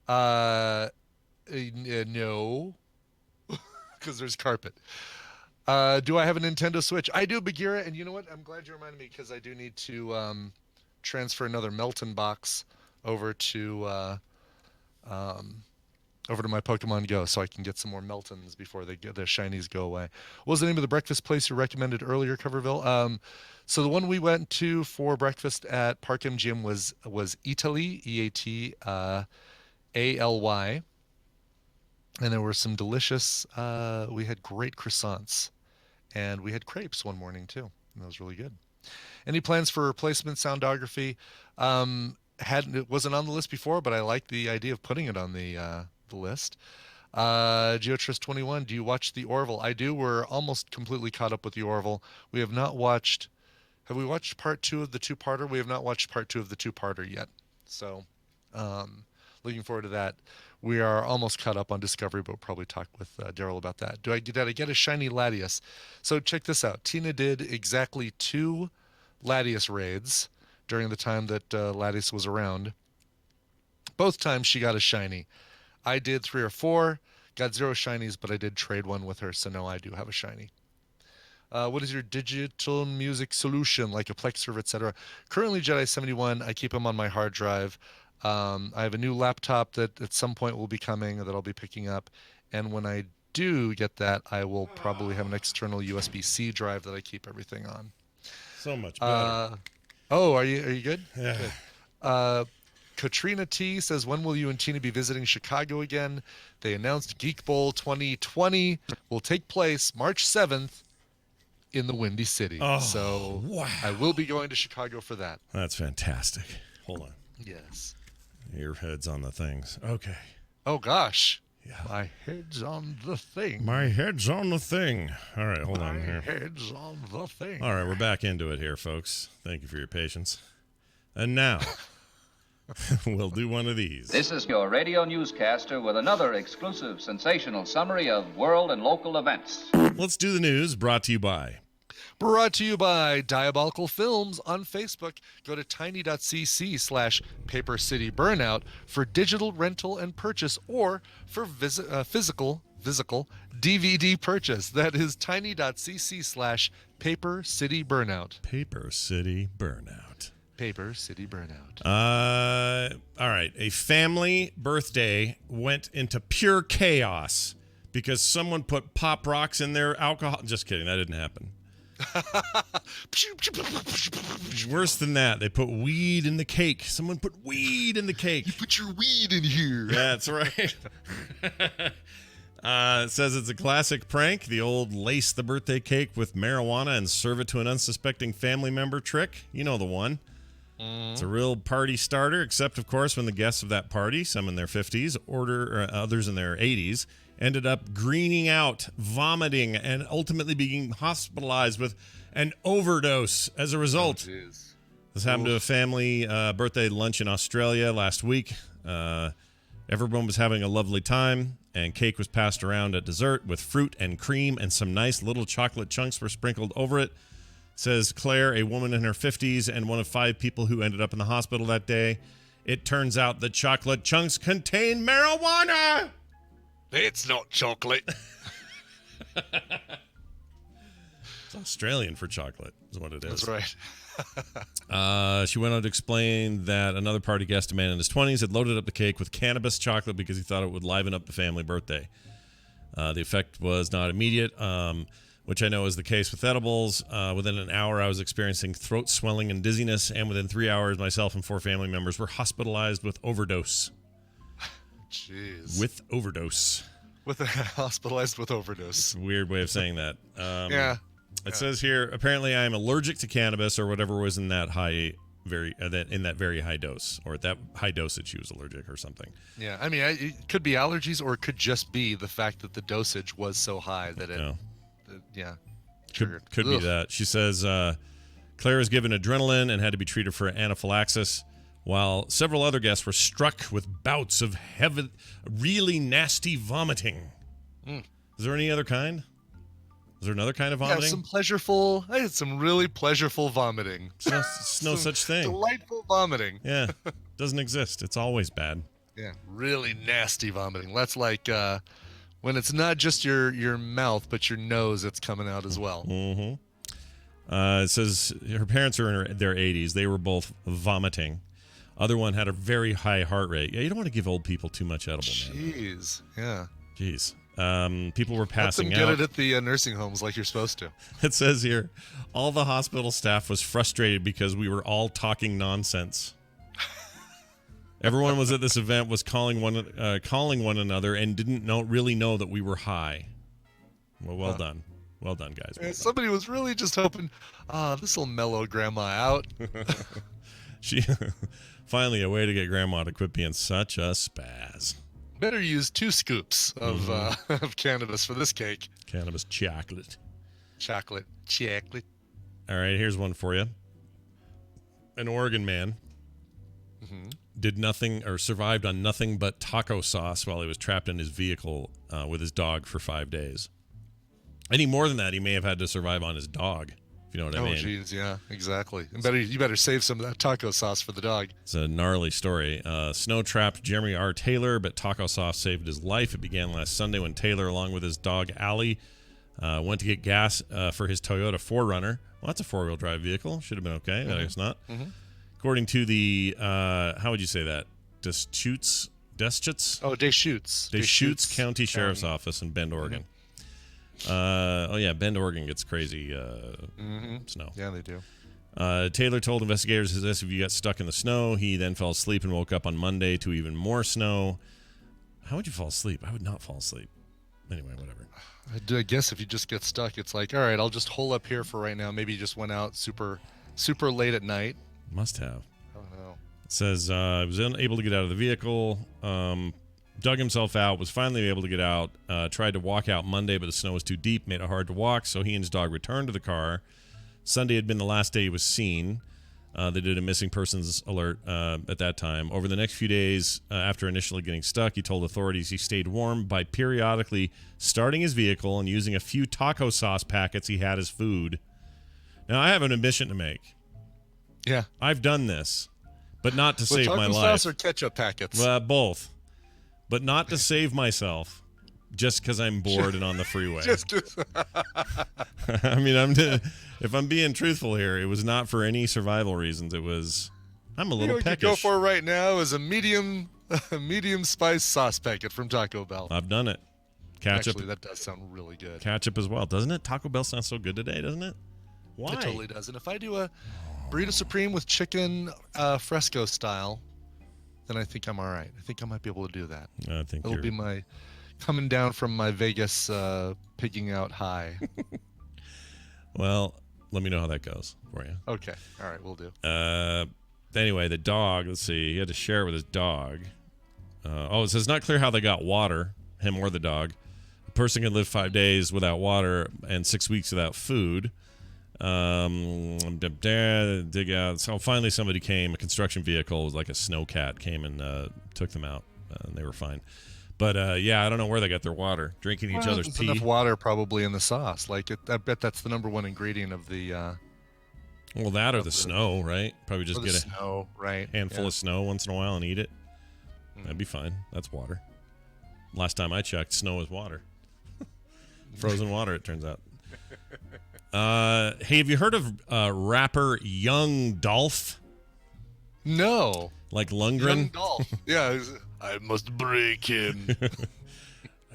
No, because there's carpet. Do I have a Nintendo Switch? I do, Bagheera, and you know what? I'm glad you reminded me, because I do need to transfer another Melton box over to my Pokemon Go, so I can get some more Meltons before the shinies go away. What was the name of the breakfast place you recommended earlier, Coverville? So the one we went to for breakfast at Park MGM was Italy, EATALY, and there were some delicious. We had great croissants, and we had crepes one morning too, and that was really good. Any plans for replacement soundography? It wasn't on the list before, but I like the idea of putting it on the list. Geotrist 21, do you watch The Orville? I do. We're almost completely caught up with The Orville. We have not watched. Have we watched part 2 of the 2-parter? We have not watched part 2 of the 2-parter yet. So, looking forward to that. We are almost caught up on Discovery, but we'll probably talk with Daryl about that. Did I get a shiny Latias? So check this out. Tina did exactly 2 Latias raids during the time that Latias was around. Both times she got a shiny. I did 3 or 4, got 0 shinies, but I did trade one with her, so no, I do have a shiny. What is your digital music solution, like a Plex server, etc.? Currently, Jedi 71, I keep them on my hard drive. I have a new laptop that at some point will be coming that I'll be picking up, and when I do get that, I will probably have an external USB-C drive that I keep everything on. So much better. Are you good? Yeah. Good. Katrina T says, when will you and Tina be visiting Chicago again? They announced Geek Bowl 2020 will take place March 7th in the Windy City. Oh, so wow. I will be going to Chicago for that. That's fantastic. Hold on. Yes. Your head's on the things. Okay. Oh, gosh. Yeah. My head's on the thing. My head's on the thing. All right, hold on here. My head's on the thing. All right, we're back into it here, folks. Thank you for your patience. And now, we'll do one of these. This is your radio newscaster with another exclusive sensational summary of world and local events. Let's do the news, brought to you by. Brought to you by Diabolical Films on Facebook. Go to tiny.cc/Paper City Burnout for digital rental and purchase, or for physical DVD purchase. That is tiny.cc/Paper City Burnout. Paper City Burnout. Paper City Burnout. All right. A family birthday went into pure chaos because someone put pop rocks in their alcohol. Just kidding. That didn't happen. Worse than that, they put weed in the cake. Someone put weed in the cake. You put your weed in here. That's right. It says it's a classic prank. The old lace the birthday cake with marijuana and serve it to an unsuspecting family member trick. You know the one. It's a real party starter, except, of course, when the guests of that party, some in their 50s, others in their 80s, ended up greening out, vomiting, and ultimately being hospitalized with an overdose as a result. Oh, this happened to a family birthday lunch in Australia last week. Everyone was having a lovely time, and cake was passed around at dessert with fruit and cream, and some nice little chocolate chunks were sprinkled over it. Says Claire, a woman in her 50s and one of 5 people who ended up in the hospital that day. It turns out the chocolate chunks contain marijuana. It's not chocolate. It's Australian for chocolate is what it is. That's right. She went on to explain that another party guest, a man in his 20s, had loaded up the cake with cannabis chocolate because he thought it would liven up the family birthday. The effect was not immediate, which I know is the case with edibles. Within an hour, I was experiencing throat swelling and dizziness, and within 3 hours, myself and 4 family members were hospitalized with overdose. Jeez. With overdose. Hospitalized with overdose. Weird way of saying that. Yeah. It says here, apparently I am allergic to cannabis or whatever was in that very high dose, or at that high dosage she was allergic or something. Yeah, I mean, it could be allergies, or it could just be the fact that the dosage was so high that it, triggered. Could be that. She says Claire was given adrenaline and had to be treated for anaphylaxis, while several other guests were struck with bouts of really nasty vomiting. Is there any other kind? Is there another kind of vomiting? I had some really pleasureful vomiting. It's no such thing. Delightful vomiting. Yeah, doesn't exist. It's always bad. Yeah, really nasty vomiting. That's like when it's not just your mouth, but your nose that's coming out as well. Mm-hmm. It says her parents are in their 80s. They were both vomiting. Other one had a very high heart rate. Yeah, you don't want to give old people too much edible, man. Jeez, yeah. Jeez. People were passing Let them out. get it at the nursing homes like you're supposed to. It says here, all the hospital staff was frustrated because we were all talking nonsense. Everyone was at this event was calling one another and didn't really know that we were high. Well done. Well done, guys. Well done. Somebody was really just hoping, this will mellow Grandma out. She finally a way to get Grandma to quit being such a spaz. Better use 2 scoops of of cannabis for this cake. Cannabis chocolate. Chocolate. All right, here's one for you. An Oregon man did nothing or survived on nothing but taco sauce while he was trapped in his vehicle with his dog for 5 days. Any more than that, he may have had to survive on his dog, if you know what I mean. Oh, jeez, yeah, exactly. You better save some of that taco sauce for the dog. It's a gnarly story. Snow trapped Jeremy R. Taylor, but taco sauce saved his life. It began last Sunday when Taylor, along with his dog Allie, went to get gas for his Toyota 4Runner. Well, that's a 4-wheel drive vehicle. Should have been okay. I guess not. According to the, how would you say that? Deschutes? Oh, Deschutes County Sheriff's Office in Bend, Oregon. Bend, Oregon gets crazy snow. Yeah, they do. Taylor told investigators his SUV got stuck in the snow. He then fell asleep and woke up on Monday to even more snow. How would you fall asleep? I would not fall asleep. Anyway, whatever. I guess if you just get stuck, it's like, all right, I'll just hole up here for right now. Maybe you just went out super late at night. Must have. I don't know. It says he was unable to get out of the vehicle. Dug himself out, was finally able to get out, tried to walk out Monday, but the snow was too deep, made it hard to walk, so he and his dog returned to the car. Sunday had been the last day he was seen. They did a missing persons alert at that time. Over the next few days, after initially getting stuck, he told authorities he stayed warm by periodically starting his vehicle and using a few taco sauce packets he had as food. Now, I have an admission to make. Yeah. I've done this, but not to save my life. Taco sauce or ketchup packets? Both. But not to save myself, just because I'm bored and on the freeway. Just I mean, if I'm being truthful here, it was not for any survival reasons. It was, I'm a little what you peckish. go for right now is a medium spice sauce packet from Taco Bell. I've done it. Ketchup. Actually, that does sound really good. Ketchup as well, doesn't it? Taco Bell sounds so good today, doesn't it? Why? It totally does. And if I do a burrito supreme with chicken fresco style, then I think I'm all right. I think I might be able to do that. I think it'll be my coming down from my Vegas pigging out high. Well, let me know how that goes for you. Okay. All right, we'll do. Anyway, the dog, let's see. He had to share it with his dog. It says not clear how they got water, him or the dog. A person can live 5 days without water and 6 weeks without food. Dig out. So finally somebody came, a construction vehicle, was like a snowcat, came and took them out. And they were fine. But, yeah, I don't know where they got their water. Drinking each other's pee. Enough water probably in the sauce. I bet that's the number one ingredient of the... well, that or the snow, right? Probably just get a snow, right? handful of snow once in a while and eat it. That'd be fine. That's water. Last time I checked, snow is water. Frozen water, it turns out. Hey, have you heard of rapper Young Dolph? No. Like Lundgren? Young Dolph. Yeah. I must break him.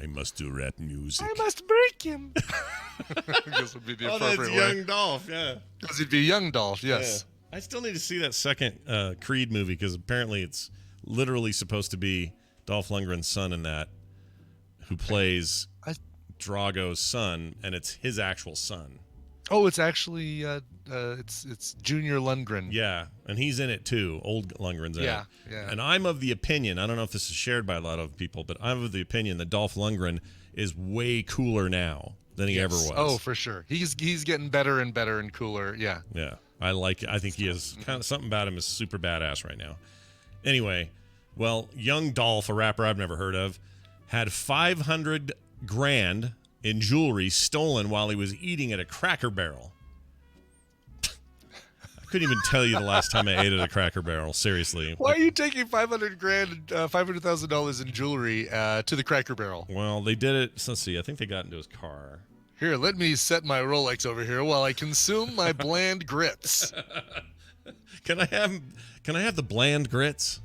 I must do rap music. I must break him. I guess would be the appropriate way. Young Dolph, yeah. Because he'd be Young Dolph, yes. Yeah. I still need to see that second Creed movie because apparently it's literally supposed to be Dolph Lundgren's son in that, who plays Drago's son, and it's his actual son. Oh, it's actually it's Junior Lundgren. Yeah, and he's in it too. Old Lundgren's in it. Yeah. And I'm of the opinion, I don't know if this is shared by a lot of people, but I'm of the opinion that Dolph Lundgren is way cooler now than he ever was. Oh, for sure. He's getting better and better and cooler. Yeah. Yeah. I like it. I think he is kind of something about him is super badass right now. Anyway, well, Young Dolph, a rapper I've never heard of, had $500,000 in jewelry stolen while he was eating at a Cracker Barrel. I couldn't even tell you the last time I ate at a Cracker Barrel. Seriously. Why are you taking $500,000 in jewelry to the Cracker Barrel? Well, they did it. Let's see. I think they got into his car. Here, let me set my Rolex over here while I consume my bland grits. Can I have the bland grits?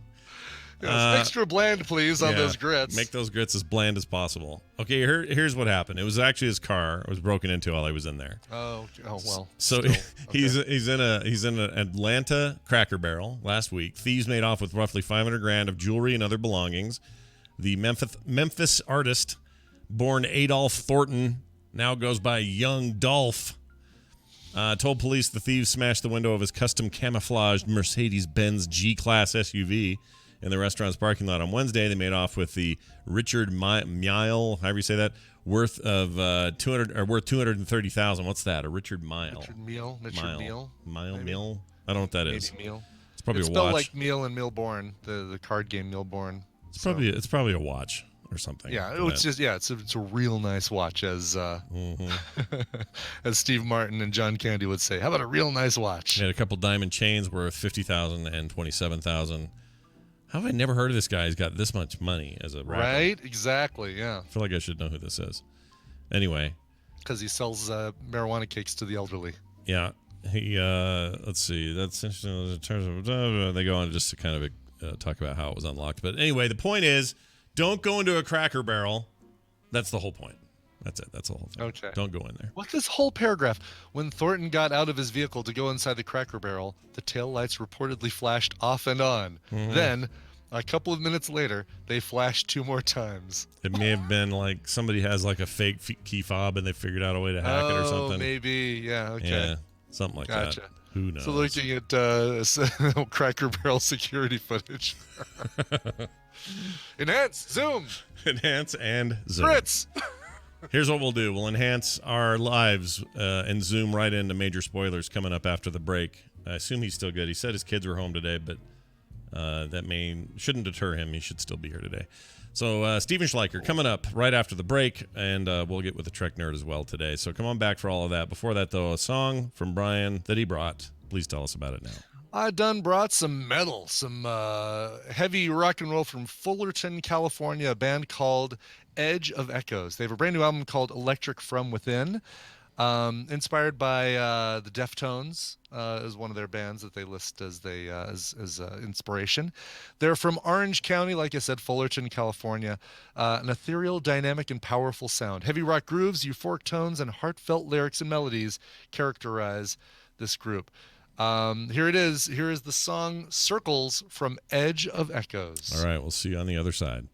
Yes, extra bland, please, on those grits. Make those grits as bland as possible. Okay, here's what happened. It was actually his car. It was broken into while he was in there. Oh well. So still, he's in an Atlanta Cracker Barrel last week. Thieves made off with roughly $500,000 of jewelry and other belongings. The Memphis artist, born Adolph Thornton, now goes by Young Dolph. Told police the thieves smashed the window of his custom camouflaged Mercedes-Benz G-Class SUV in the restaurant's parking lot on Wednesday. They made off with the Richard Mille, however you say that, worth $230,000. What's that? A Richard Mille? Richard Mille. Mille. I don't know what that is. Maybe Mille. It's probably it's a spelled watch. like Meal and Millborn, the card game Millborn. It's probably a watch or something. Yeah, it's a real nice watch, as as Steve Martin and John Candy would say. How about a real nice watch? He had a couple diamond chains worth $50,000 and $27,000. How have I never heard of this guy? He's got this much money as a rapper. Right? Exactly, yeah. I feel like I should know who this is. Anyway. Because he sells marijuana cakes to the elderly. Yeah. He, let's see. That's interesting in terms of, they go on just to kind of talk about how it was unlocked. But anyway, the point is, don't go into a Cracker Barrel. That's the whole point. That's it. That's the whole thing. Okay. Don't go in there. What's this whole paragraph? When Thornton got out of his vehicle to go inside the Cracker Barrel, the taillights reportedly flashed off and on. Mm-hmm. Then, a couple of minutes later, they flashed 2 more times. It may have been like somebody has like a fake key fob and they figured out a way to hack it or something. Oh, maybe. Yeah, okay. Yeah, something like that. Who knows? So looking at Cracker Barrel security footage. Enhance, zoom. Enhance and zoom. Fritz. Here's what we'll do. We'll enhance our lives and zoom right into major spoilers coming up after the break. I assume he's still good. He said his kids were home today, but that shouldn't deter him. He should still be here today. So Steven Schleicher coming up right after the break, and we'll get with the Trek Nerd as well today. So come on back for all of that. Before that, though, a song from Brian that he brought. Please tell us about it now. I done brought some metal, some heavy rock and roll from Fullerton, California, a band called Edge of Echoes. They have a brand new album called Electric From Within, inspired by the Deftones, is one of their bands that they list as inspiration. They're from Orange County, like I said, Fullerton, California. An ethereal, dynamic, and powerful sound. Heavy rock grooves, euphoric tones, and heartfelt lyrics and melodies characterize this group. Here it is. Here is the song Circles from Edge of Echoes. All right, we'll see you on the other side.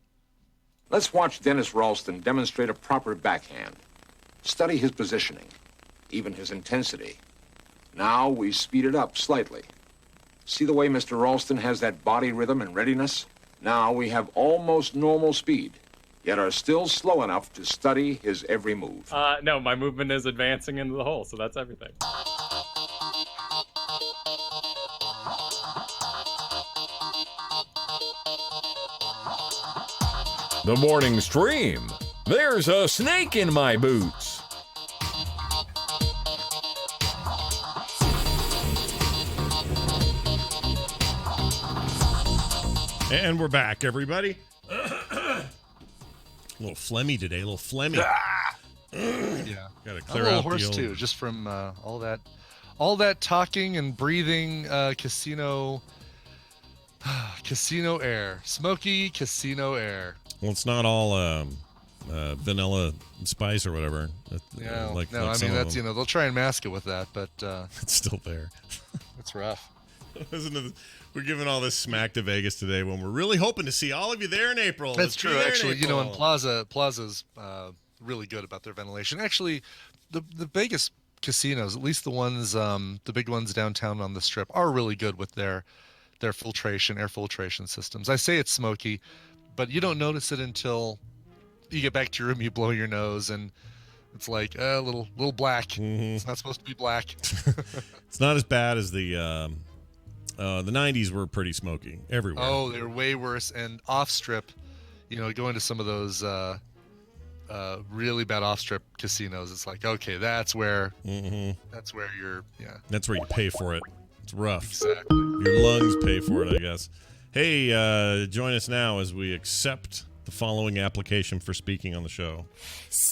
Let's watch Dennis Ralston demonstrate a proper backhand. Study his positioning, even his intensity. Now we speed it up slightly. See the way Mr. Ralston has that body rhythm and readiness? Now we have almost normal speed, yet are still slow enough to study his every move. No, my movement is advancing into the hole, so that's everything. The morning stream. There's a snake in my boots. And we're back, everybody. A little phlegmy today, a little phlegmy. Yeah, Gotta a clear little out hoarse the old... too, just from all that talking and breathing casino air, smoky casino air. Well, it's not all vanilla spice or whatever. Yeah, like no, I some mean of that's them. they'll try and mask it with that, but It's still there. it's rough. We're giving all this smack to Vegas today when we're really hoping to see all of you there in April. That's Let's be true. there in Actually, you know, in April. Plaza's really good about their ventilation. Actually, the Vegas casinos, at least the ones, the big ones downtown on the Strip, are really good with their air filtration systems. I say it's smoky, but you don't notice it until you get back to your room, you blow your nose, and it's like a little black. Mm-hmm. It's not supposed to be black. It's not as bad as the 90s were pretty smoky everywhere. Oh, they're way worse. And off strip, you know, going to some of those really bad off strip casinos, it's like, okay, that's where you're, yeah. That's where you pay for it. It's rough. Exactly. Your lungs pay for it, I guess. Hey, join us now as we accept the following application for speaking on the show. It's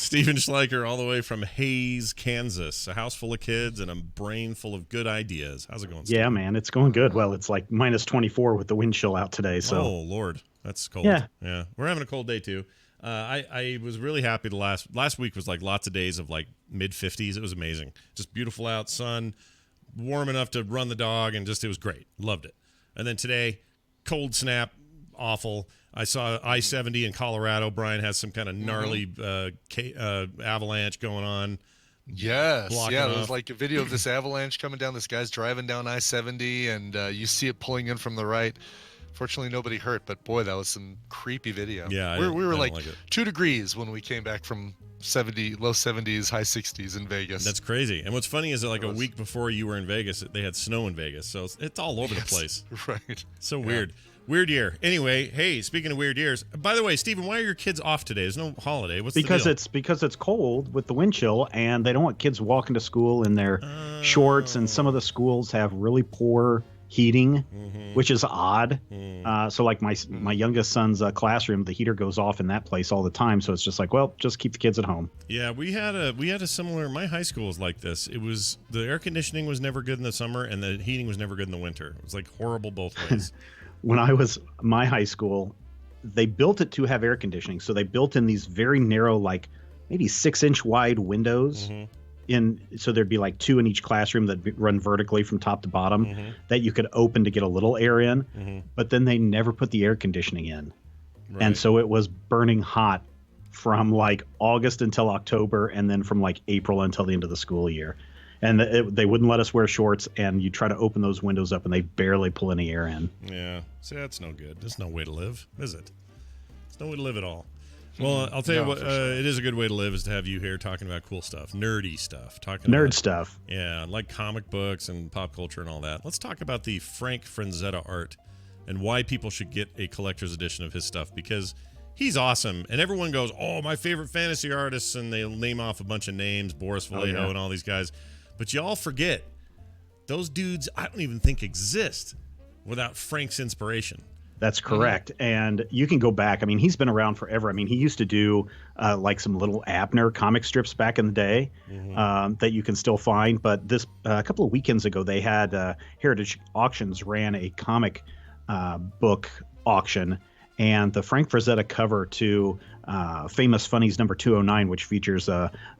Steven Schleicher all the way from Hays, Kansas. A house full of kids and a brain full of good ideas. How's it going, Steve? Yeah, man, it's going good. Well, it's like minus 24 with the wind chill out today. So. Oh, Lord. That's cold. Yeah. We're having a cold day, too. I was really happy last week was like lots of days of like mid-50s. It was amazing. Just beautiful out, sun, warm enough to run the dog, and just it was great. Loved it. And then today, cold snap, awful. I saw I-70 in Colorado. Brian has some kind of gnarly avalanche going on. Yes, yeah, off. there's like a video of this avalanche coming down. This guy's driving down I-70, and you see it pulling in from the right. Fortunately, nobody hurt, but boy, that was some creepy video. Yeah, we were like like it. 2 degrees when we came back from low 70s, high 60s in Vegas. That's crazy. And what's funny is that like a week before you were in Vegas, they had snow in Vegas. So it's all over the place. Right. So weird. Weird year. Anyway, hey, speaking of weird years, by the way, Stephen, why are your kids off today? There's no holiday. What's because the deal? because it's cold with the wind chill, and they don't want kids walking to school in their shorts, and some of the schools have really poor heating, which is odd. So like my youngest son's classroom, the heater goes off in that place all the time, so it's just like, well, just keep the kids at home. Yeah, we had a similar. My high school was like this. It was the air conditioning was never good in the summer, and the heating was never good in the winter. It was like horrible both ways. When I was my high school, they built it to have air conditioning, so they built in these very narrow, like maybe 6-inch wide windows. So there'd be like 2 in each classroom that run vertically from top to bottom that you could open to get a little air in. But then they never put the air conditioning in. Right. And so it was burning hot from like August until October, and then from like April until the end of the school year. And they wouldn't let us wear shorts, and you try to open those windows up, and they barely pull any air in. Yeah. See, that's no good. There's no way to live, is it? There's no way to live at all. Well, I'll tell you what, sure. It is a good way to live is to have you here talking about cool stuff, nerdy stuff. Stuff. Yeah, like comic books and pop culture and all that. Let's talk about the Frank Frazetta art and why people should get a collector's edition of his stuff, because he's awesome. And everyone goes, oh, my favorite fantasy artists, and they'll name off a bunch of names, Boris Vallejo and all these guys. But you all forget, those dudes I don't even think exist without Frank's inspiration. That's correct. And you can go back. I mean, he's been around forever. I mean, he used to do like some little Abner comic strips back in the day that you can still find. But this a couple of weekends ago, they had Heritage Auctions ran a comic book auction. And the Frank Frazetta cover to Famous Funnies number 209, which features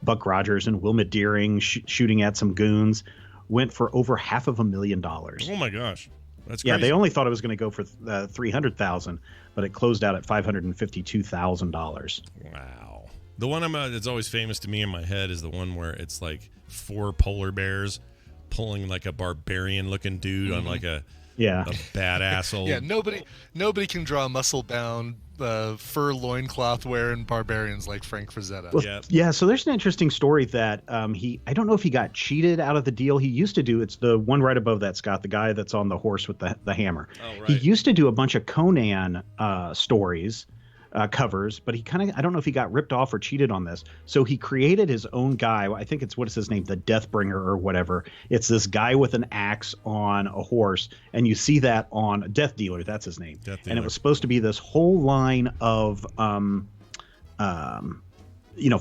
Buck Rogers and Wilma Deering shooting at some goons, went for over $500,000. Oh, my gosh. That's crazy. Yeah, they only thought it was going to go for $300,000, but it closed out at $552,000. Wow. The one that's always famous to me in my head is the one where it's like 4 polar bears pulling like a barbarian-looking dude on like a badass old. Yeah, nobody can draw muscle-bound, fur loincloth wearing barbarians like Frank Frazetta. Well, yeah, so there's an interesting story that I don't know if he got cheated out of the deal. He used to do, it's the one right above that, Scott, the guy that's on the horse with the hammer. Oh, right. He used to do a bunch of Conan stories, covers, but he kind of, I don't know if he got ripped off or cheated on this. So he created his own guy. I think what is his name? The Deathbringer or whatever. It's this guy with an axe on a horse. And you see that on Death Dealer. That's his name. And it was supposed to be this whole line of,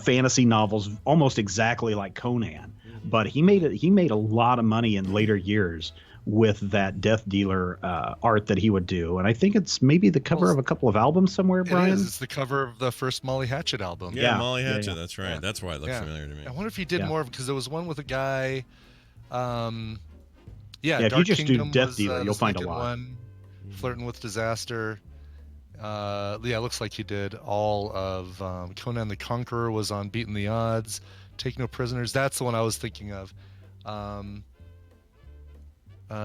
fantasy novels, almost exactly like Conan. But he made a lot of money in later years with that Death Dealer art that he would do. And I think it's maybe the cover of a couple of albums somewhere, Brian. It is. It's the cover of the first Molly Hatchet album. Yeah, Molly Hatchet. That's right. Yeah. That's why it looks familiar to me. I wonder if he did more, because there was one with a guy. If Dark you just Kingdom do Death was, Dealer, you'll find a lot. One, Flirting with Disaster. It looks like he did all of Conan the Conqueror was on Beating the Odds. Take No Prisoners. That's the one I was thinking of.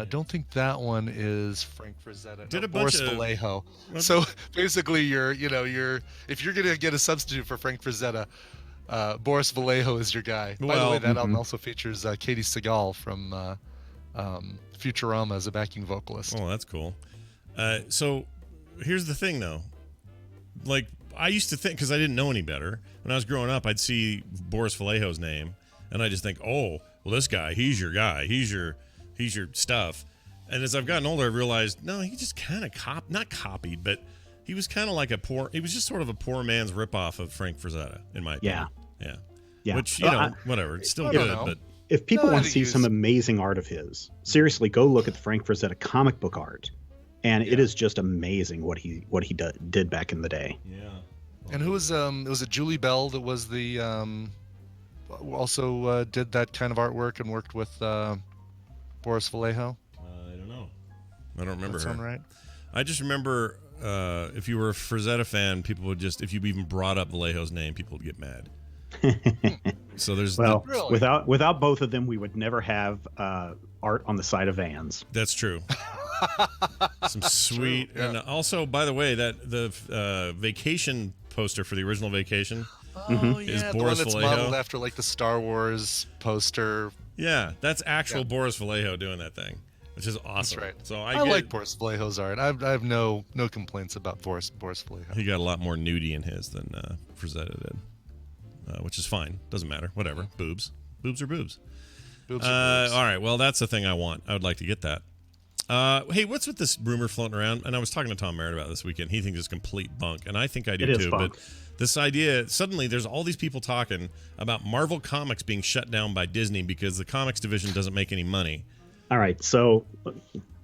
Don't think that one is Frank Frazetta. Did a Boris bunch of Vallejo. So basically, if you're gonna get a substitute for Frank Frazetta, Boris Vallejo is your guy. By the way, that album also features Katie Seagal from Futurama as a backing vocalist. Oh, that's cool. So here's the thing, though. Like, I used to think, because I didn't know any better, when I was growing up, I'd see Boris Vallejo's name, and I just think, oh, well, this guy, he's your guy. He's your stuff. And as I've gotten older, I've realized, no, he just kind of not copied, but he was kind of like he was just sort of a poor man's ripoff of Frank Frazetta, in my opinion. Yeah. Which, whatever. It's still good, but. If people want to see some amazing art of his, seriously, go look at the Frank Frazetta comic book art. And it is just amazing what he did back in the day. Yeah. And who was it Julie Bell that was the also did that kind of artwork and worked with Boris Vallejo? I don't know. I don't remember her. Sound right? I just remember if you were a Frazetta fan, people would if you even brought up Vallejo's name, people would get mad. So there's without both of them, we would never have art on the side of vans. That's true. Some sweet, and also, by the way, that the Vacation poster for the original Vacation is the Boris one that's Vallejo. modeled after like the Star Wars poster. Yeah, that's actual Boris Vallejo doing that thing, which is awesome. That's right. So I like Boris Vallejo's art. I have no complaints about Boris Vallejo. He got a lot more nudie in his than Frazetta did, which is fine. Doesn't matter. Whatever. Boobs are boobs. All right. Well, that's the thing I want. I would like to get that. Hey, what's with this rumor floating around? And I was talking to Tom Merritt about this weekend. He thinks it's complete bunk, and I think I do too. But this idea, suddenly there's all these people talking about Marvel Comics being shut down by Disney because the comics division doesn't make any money. All right, so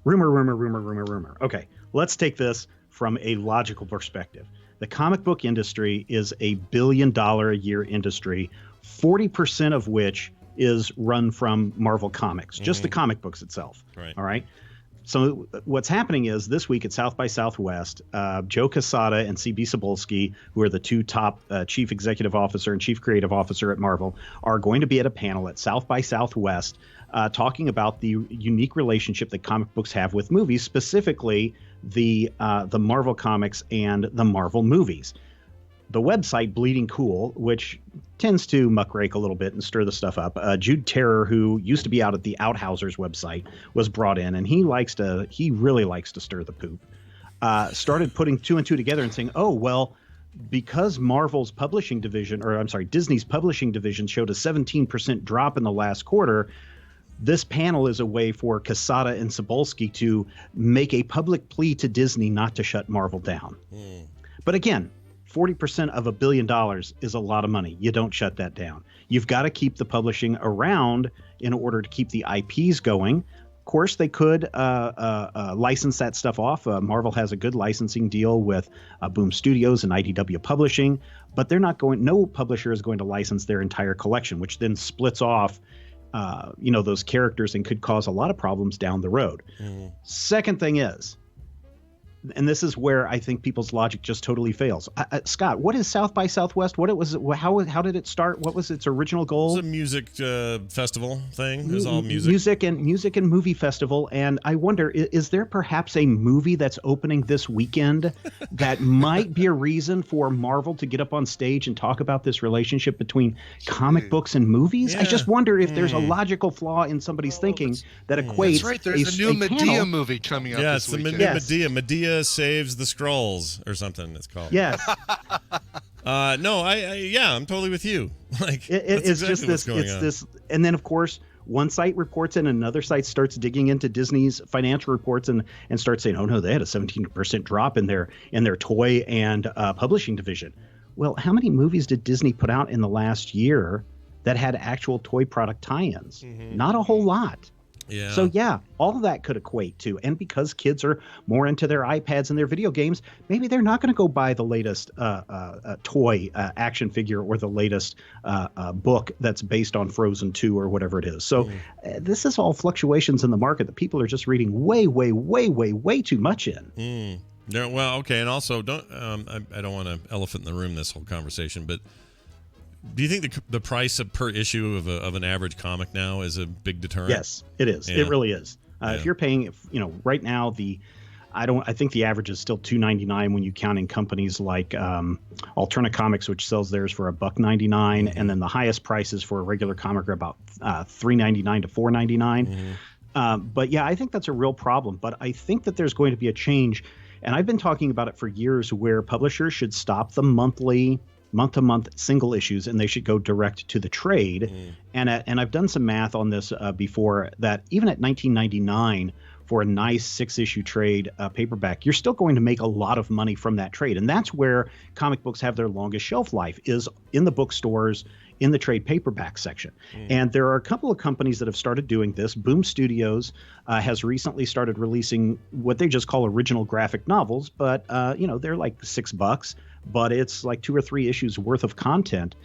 rumor. Okay, let's take this from a logical perspective. The comic book industry is a $1 billion a year industry, 40% of which is run from Marvel Comics, just the comic books itself. Right. All right. So what's happening is this week at South by Southwest, Joe Quesada and C.B. Cebulski, who are the two top chief executive officer and chief creative officer at Marvel, are going to be at a panel at South by Southwest talking about the unique relationship that comic books have with movies, specifically the Marvel Comics and the Marvel movies. The website Bleeding Cool, which tends to muckrake a little bit and stir the stuff up. Jude Terror, who used to be out at the Outhousers website, was brought in, and he really likes to stir the poop. Started putting two and two together and saying, oh, well, because Marvel's publishing division, Disney's publishing division showed a 17% drop in the last quarter, This panel is a way for Casada and Cebulski to make a public plea to Disney not to shut Marvel down. But again, 40% of $1 billion is a lot of money. You don't shut that down. You've got to keep the publishing around in order to keep the IPs going. Of course, they could license that stuff off. Marvel has a good licensing deal with Boom Studios and IDW Publishing, but they're not going. No publisher is going to license their entire collection, which then splits off, those characters and could cause a lot of problems down the road. Second thing is, and this is where I think people's logic just totally fails. Scott, what is South by Southwest? What it was? How did it start? What was its original goal? It was a music festival thing. It was all music. Music and movie festival. And I wonder, is there perhaps a movie that's opening this weekend that might be a reason for Marvel to get up on stage and talk about this relationship between comic books and movies? I just wonder if there's a logical flaw in somebody's thinking that equates. That's right. There's a new Medea movie coming up. Yeah, this it's the weekend. Medea saves the Skrulls or something. It's called. Yes. No, I'm totally with you. Like it's exactly just this. It's this, and then of course one site reports it, and another site starts digging into Disney's financial reports and starts saying, oh no, they had a 17% drop in their toy and publishing division. Well, how many movies did Disney put out in the last year that had actual toy product tie-ins? Not a whole lot. Yeah. So yeah, all of that could equate to, and because kids are more into their iPads and their video games, maybe they're not going to go buy the latest toy action figure or the latest book that's based on Frozen 2 or whatever it is. So this is all fluctuations in the market that people are just reading way, way, way, way, way too much in. Yeah, well, okay, and also don't I don't want to elephant in the room this whole conversation, but do you think the price per issue of an average comic now is a big deterrent? Yes, it is. Yeah. It really is. If you're paying, right now I think the average is still $2.99 when you count in companies like Alterna Comics, which sells theirs for $1.99, and then the highest prices for a regular comic are about $3.99 to $4.99. But yeah, I think that's a real problem. But I think that there's going to be a change, and I've been talking about it for years, where publishers should stop the month-to-month single issues, and they should go direct to the trade. And I've done some math on this before, that even at $19.99 for a nice 6-issue trade paperback, you're still going to make a lot of money from that trade. And that's where comic books have their longest shelf life, is in the bookstores, in the trade paperback section. And there are a couple of companies that have started doing this. Boom Studios has recently started releasing what they just call original graphic novels, but they're like $6, but it's like 2 or 3 issues worth of content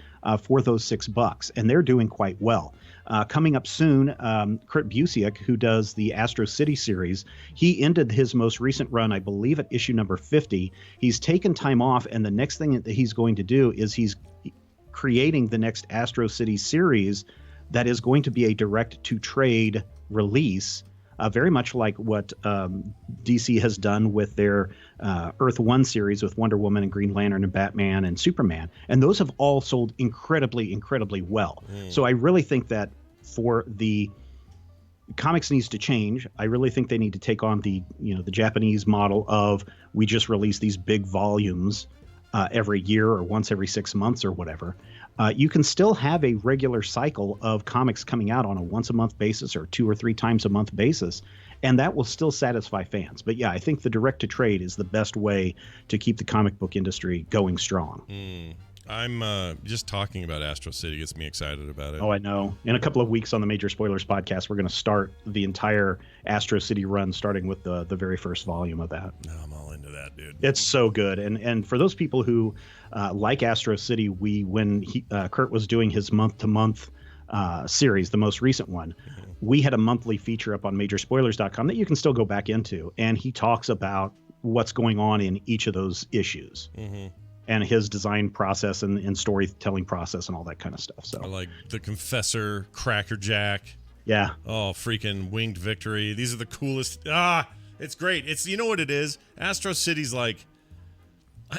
for those $6, and they're doing quite well. Coming up soon, Kurt Busiek, who does the Astro City series, he ended his most recent run, I believe, at issue number 50. He's taken time off, and the next thing that he's going to do is he's creating the next Astro City series that is going to be a direct-to-trade release, very much like what DC has done with their Earth 1 series with Wonder Woman and Green Lantern and Batman and Superman. And those have all sold incredibly, incredibly well. So I really think that for the comics needs to change. I really think they need to take on the Japanese model of, we just release these big volumes every year or once every 6 months or whatever. You can still have a regular cycle of comics coming out on a once-a-month basis or 2 or 3 times a month basis, and that will still satisfy fans. But yeah, I think the direct-to-trade is the best way to keep the comic book industry going strong. I'm just talking about Astro City gets me excited about it. Oh, I know. In a couple of weeks on the Major Spoilers podcast, we're going to start the entire Astro City run, starting with the very first volume of that. No, I'm all into that, dude. It's so good. And for those people who like Astro City, when Kurt was doing his month-to-month series, the most recent one, we had a monthly feature up on majorspoilers.com that you can still go back into, and he talks about what's going on in each of those issues. And his design process and storytelling process and all that kind of stuff. So I like the Confessor, Crackerjack. Yeah. Oh, freaking Winged Victory. These are the coolest. It's great. It's, you know what it is? Astro City's like,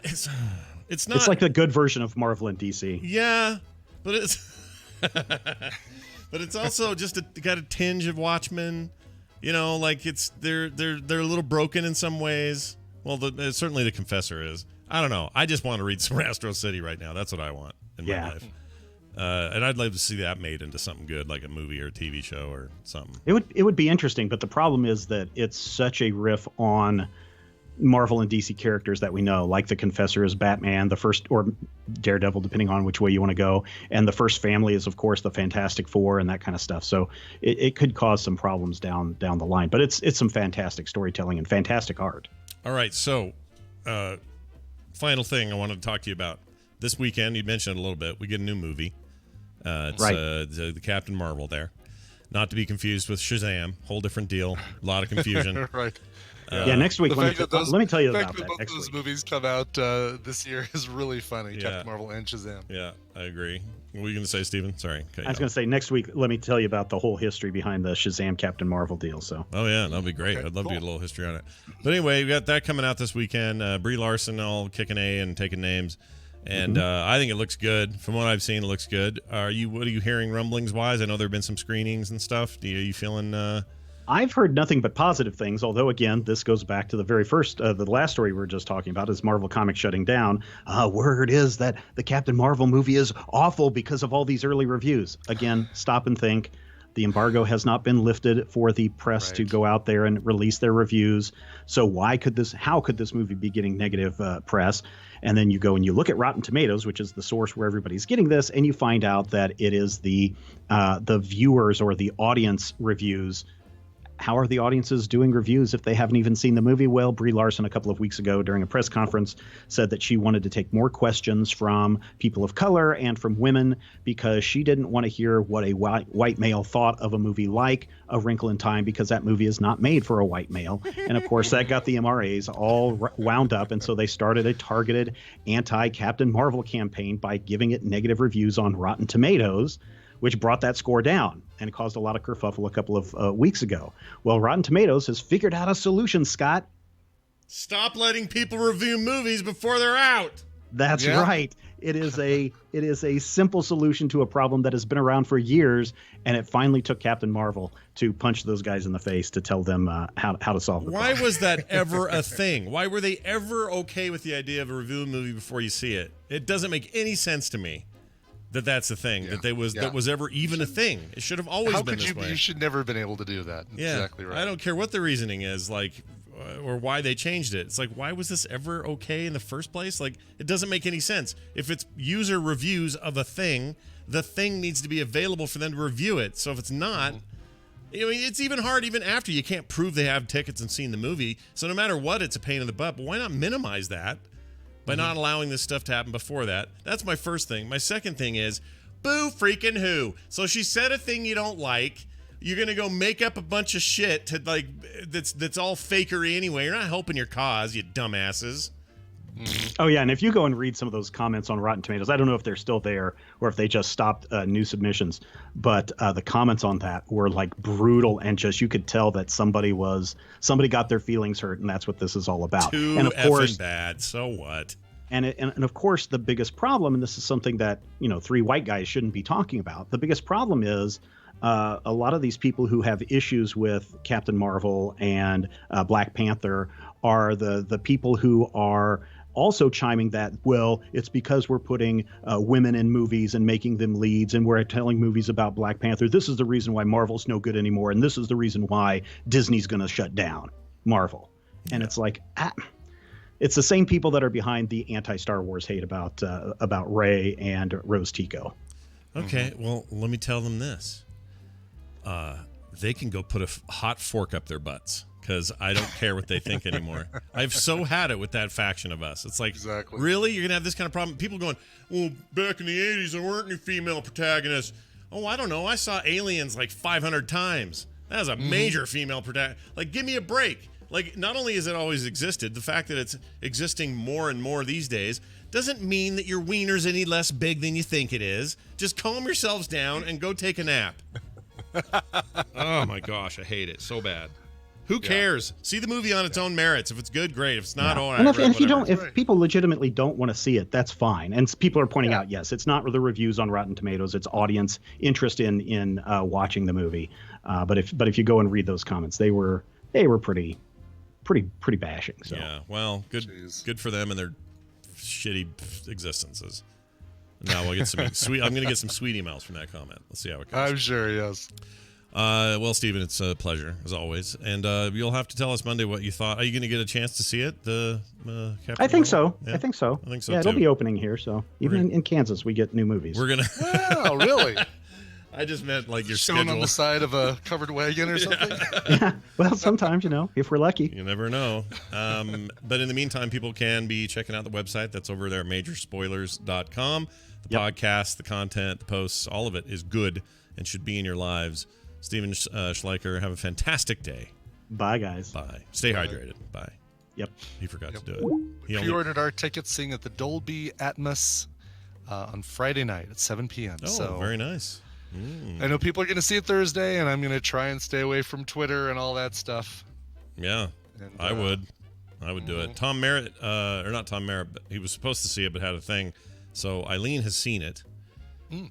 it's not. It's like the good version of Marvel and DC. Yeah, but it's but it's also just got a tinge of Watchmen. Like they're a little broken in some ways. Well, certainly the Confessor is. I don't know. I just want to read some Astro City right now. That's what I want in my life. And I'd love to see that made into something good, like a movie or a TV show or something. It would be interesting, but the problem is that it's such a riff on Marvel and DC characters that we know, like the Confessor is Batman, the first, or Daredevil, depending on which way you want to go, and the first family is, of course, the Fantastic Four and that kind of stuff. So it could cause some problems down the line. But it's some fantastic storytelling and fantastic art. All right, so final thing I wanted to talk to you about. This weekend, you mentioned it a little bit, we get a new movie. It's Right. The Captain Marvel there. Not to be confused with Shazam. Whole different deal. A lot of confusion. Right. Yeah, next week, let me tell you about that. Both Next those week. movies come out this year is really funny. Yeah. Captain Marvel and Shazam. Yeah, I agree. What were you going to say, Steven? Sorry. I was going to say next week, let me tell you about the whole history behind the Shazam Captain Marvel deal. So. Oh, yeah, that'd be great. Okay, I'd love cool. to get a little history on it. But anyway, we got that coming out this weekend. Brie Larson all kicking A and taking names. And I think it looks good. From what I've seen, it looks good. What are you hearing rumblings-wise? I know there have been some screenings and stuff. Are you feeling... I've heard nothing but positive things, although, again, this goes back to the very first, the last story we were just talking about is Marvel Comics shutting down. Word is that the Captain Marvel movie is awful because of all these early reviews. Again, stop and think. The embargo has not been lifted for the press to go out there and release their reviews. So how could this movie be getting negative press? And then you go and you look at Rotten Tomatoes, which is the source where everybody's getting this, and you find out that it is the viewers or the audience reviews. How are the audiences doing reviews if they haven't even seen the movie? Well, Brie Larson a couple of weeks ago during a press conference said that she wanted to take more questions from people of color and from women because she didn't want to hear what a white male thought of a movie like A Wrinkle in Time, because that movie is not made for a white male. And of course, that got the MRAs all wound up. And so they started a targeted anti-Captain Marvel campaign by giving it negative reviews on Rotten Tomatoes, which brought that score down and caused a lot of kerfuffle a couple of weeks ago. Well, Rotten Tomatoes has figured out a solution, Scott. Stop letting people review movies before they're out. That's right. It is a simple solution to a problem that has been around for years, and it finally took Captain Marvel to punch those guys in the face to tell them how to solve the problem. Why was that ever a thing? Why were they ever okay with the idea of a review movie before you see it? It doesn't make any sense to me. That's the thing that was ever even a thing. It should have always been this way. You should never have been able to do that. Yeah, Exactly right. I don't care what the reasoning is, like, or why they changed it. It's like, why was this ever okay in the first place? Like, it doesn't make any sense. If it's user reviews of a thing, the thing needs to be available for them to review it. So if it's not, I mean, it's even hard even after you can't prove they have tickets and seen the movie. So no matter what, it's a pain in the butt. But why not minimize that by not allowing this stuff to happen before that? That's my first thing. My second thing is, boo freaking who. So she said a thing you don't like. You're going to go make up a bunch of shit to like that's all fakery anyway. You're not helping your cause, you dumbasses. Oh, yeah, and if you go and read some of those comments on Rotten Tomatoes, I don't know if they're still there or if they just stopped new submissions, but the comments on that were like brutal, and just you could tell that somebody got their feelings hurt, and that's what this is all about. Too and of course, effing bad. So what? And of course, the biggest problem, and this is something that three white guys shouldn't be talking about. The biggest problem is a lot of these people who have issues with Captain Marvel and Black Panther are the people who are also chiming that, well, it's because we're putting women in movies and making them leads, and we're telling movies about Black Panther. This is the reason why Marvel's no good anymore, and this is the reason why Disney's going to shut down Marvel. And it's like, it's the same people that are behind the anti-Star Wars hate about Rey and Rose Tico. Okay, well, let me tell them this. They can go put a hot fork up their butts, because I don't care what they think anymore. I've so had it with that faction of us. It's like, really? You're going to have this kind of problem? People going, well, back in the 80s, there weren't any female protagonists. Oh, I don't know. I saw Aliens like 500 times. That was a major female protagonist. Like, give me a break. Like, not only has it always existed, the fact that it's existing more and more these days doesn't mean that your wiener's any less big than you think it is. Just calm yourselves down and go take a nap. Oh, my gosh. I hate it so bad. Who cares? See the movie on its own merits. If it's good, great. If it's not, all right. And if people legitimately don't want to see it, that's fine. And people are pointing out, yes, it's not the reviews on Rotten Tomatoes; it's audience interest in watching the movie. But if you go and read those comments, they were pretty bashing. So yeah, well, good for them and their shitty existences. Now we'll get some sweet. I'm going to get some sweet emails from that comment. Let's see how it goes. I'm sure, yes. Well, Stephen, it's a pleasure as always, and you'll have to tell us Monday what you thought. Are you going to get a chance to see it? The Captain I think Marvel? so. Yeah? I think so. I think so. Yeah, too. it'll be opening here. So even in Kansas, we get new movies. We're gonna. Oh, really? I just meant like your Shown schedule. on the side of a covered wagon or something? Yeah. Well, sometimes, if we're lucky. You never know. But in the meantime, people can be checking out the website. That's over there at majorspoilers.com. The podcast, the content, the posts, all of it is good and should be in your lives. Steven Schleicher, have a fantastic day. Bye, guys. Bye. Stay hydrated. Bye. Yep. He forgot to do it. We pre-ordered our tickets seeing at the Dolby Atmos on Friday night at 7 p.m. Oh, so very nice. I know people are going to see it Thursday, and I'm going to try and stay away from Twitter and all that stuff. Yeah, and, I would do it. Tom Merritt, or not Tom Merritt, but he was supposed to see it but had a thing. So Eileen has seen it,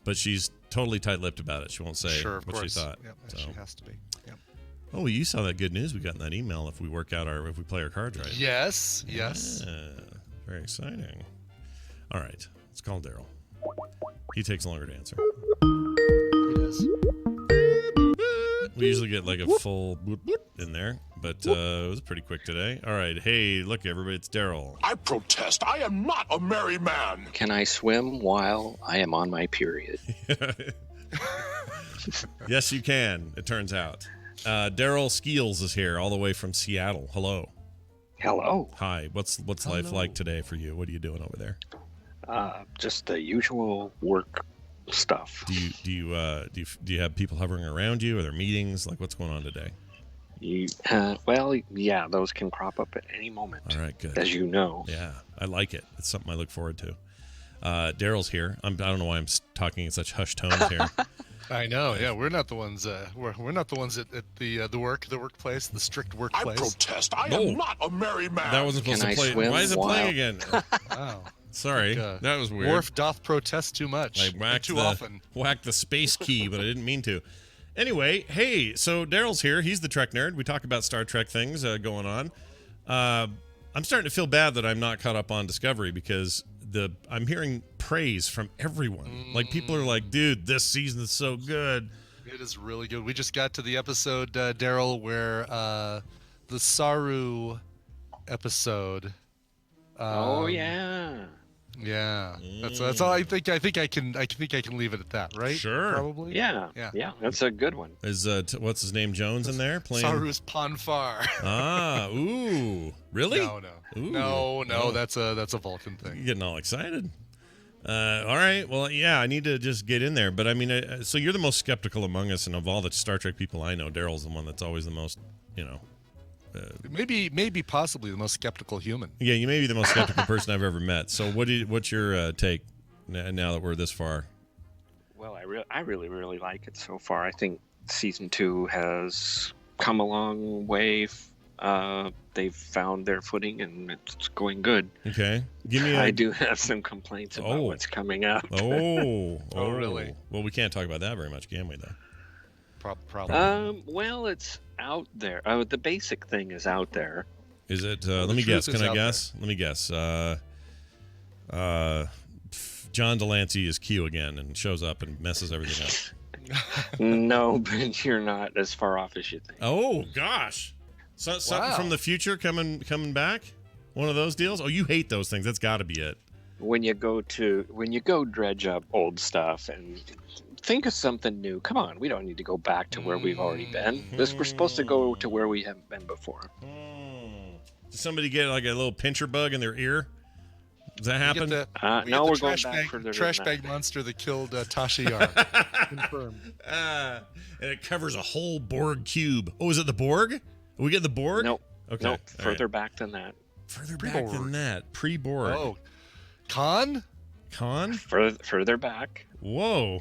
but she's totally tight-lipped about it. She won't say what she thought. Yep, so. she has to be. Yep. Oh, well, you saw that good news we got in that email. If we play our cards right. Yes. Yeah, very exciting. All right, let's call Daryl. He takes longer to answer. He does. We usually get like a full boop boop in there, but it was pretty quick today. All right, hey, look, everybody, it's Daryl. I protest. I am not a merry man. Can I swim while I am on my period? Yes, you can, it turns out. Daryl Skeels is here all the way from Seattle. Hello. Hello. Hi. What's life like today for you? What are you doing over there? Just the usual work stuff. Do you have people hovering around you? Are there meetings? Like, what's going on today? Well, yeah, those can crop up at any moment. All right, good. As you know. Yeah, I like it. It's something I look forward to. Daryl's here. I don't know why I'm talking in such hushed tones here. I know. Yeah, we're not the ones. We're not the ones at the workplace, the strict workplace. I protest. I am not a merry man. That wasn't supposed to play. Why is it playing again? Wow. Sorry, that was weird. Worf doth protest too much. I whacked often. Whacked the space key, but I didn't mean to. Anyway, hey, so Daryl's here. He's the Trek nerd. We talk about Star Trek things going on. I'm starting to feel bad that I'm not caught up on Discovery because I'm hearing praise from everyone. Like, people are like, dude, this season is so good. It is really good. We just got to the episode, Daryl, where the Saru episode. Oh yeah. Yeah. That's all I think. I think I can leave it at that, right? Sure. Probably. Yeah. That's a good one. Is what's his name, Jones, in there playing? Saru's Ponfar. Ah, ooh, really? No. Ooh. No. That's a Vulcan thing. You're getting all excited. All right. Well, yeah, I need to just get in there. But I mean, so you're the most skeptical among us, and of all the Star Trek people I know, Daryl's the one that's always the most, maybe possibly the most skeptical human. Yeah, you may be the most skeptical person I've ever met. So what's your take now that we're this far? Well, I really like it so far. I think season 2 has come a long way. They've found their footing and it's going good. Okay, I do have some complaints about what's coming up. Oh, really? Well, we can't talk about that very much, can we? Though. Probably. Well, it's out there. The basic thing is out there. Is it? Let me guess. Can I guess? Let me guess. John Delancey is Q again and shows up and messes everything up. No, but you're not as far off as you think. Oh gosh, something from the future coming back. One of those deals. Oh, you hate those things. That's got to be it. When you go dredge up old stuff and think of something new. Come on, we don't need to go back to where we've already been. We're supposed to go to where we haven't been before. Did somebody get like a little pincher bug in their ear? Does that happen? No, we're going back further. Trash bag monster that killed Tasha Yar. Confirmed. And it covers a whole Borg cube. Oh, is it the Borg? Are we getting the Borg? Nope. Okay. Nope. Further back than that. Further back than that. Pre-Borg. Oh. Khan? Further back. Whoa.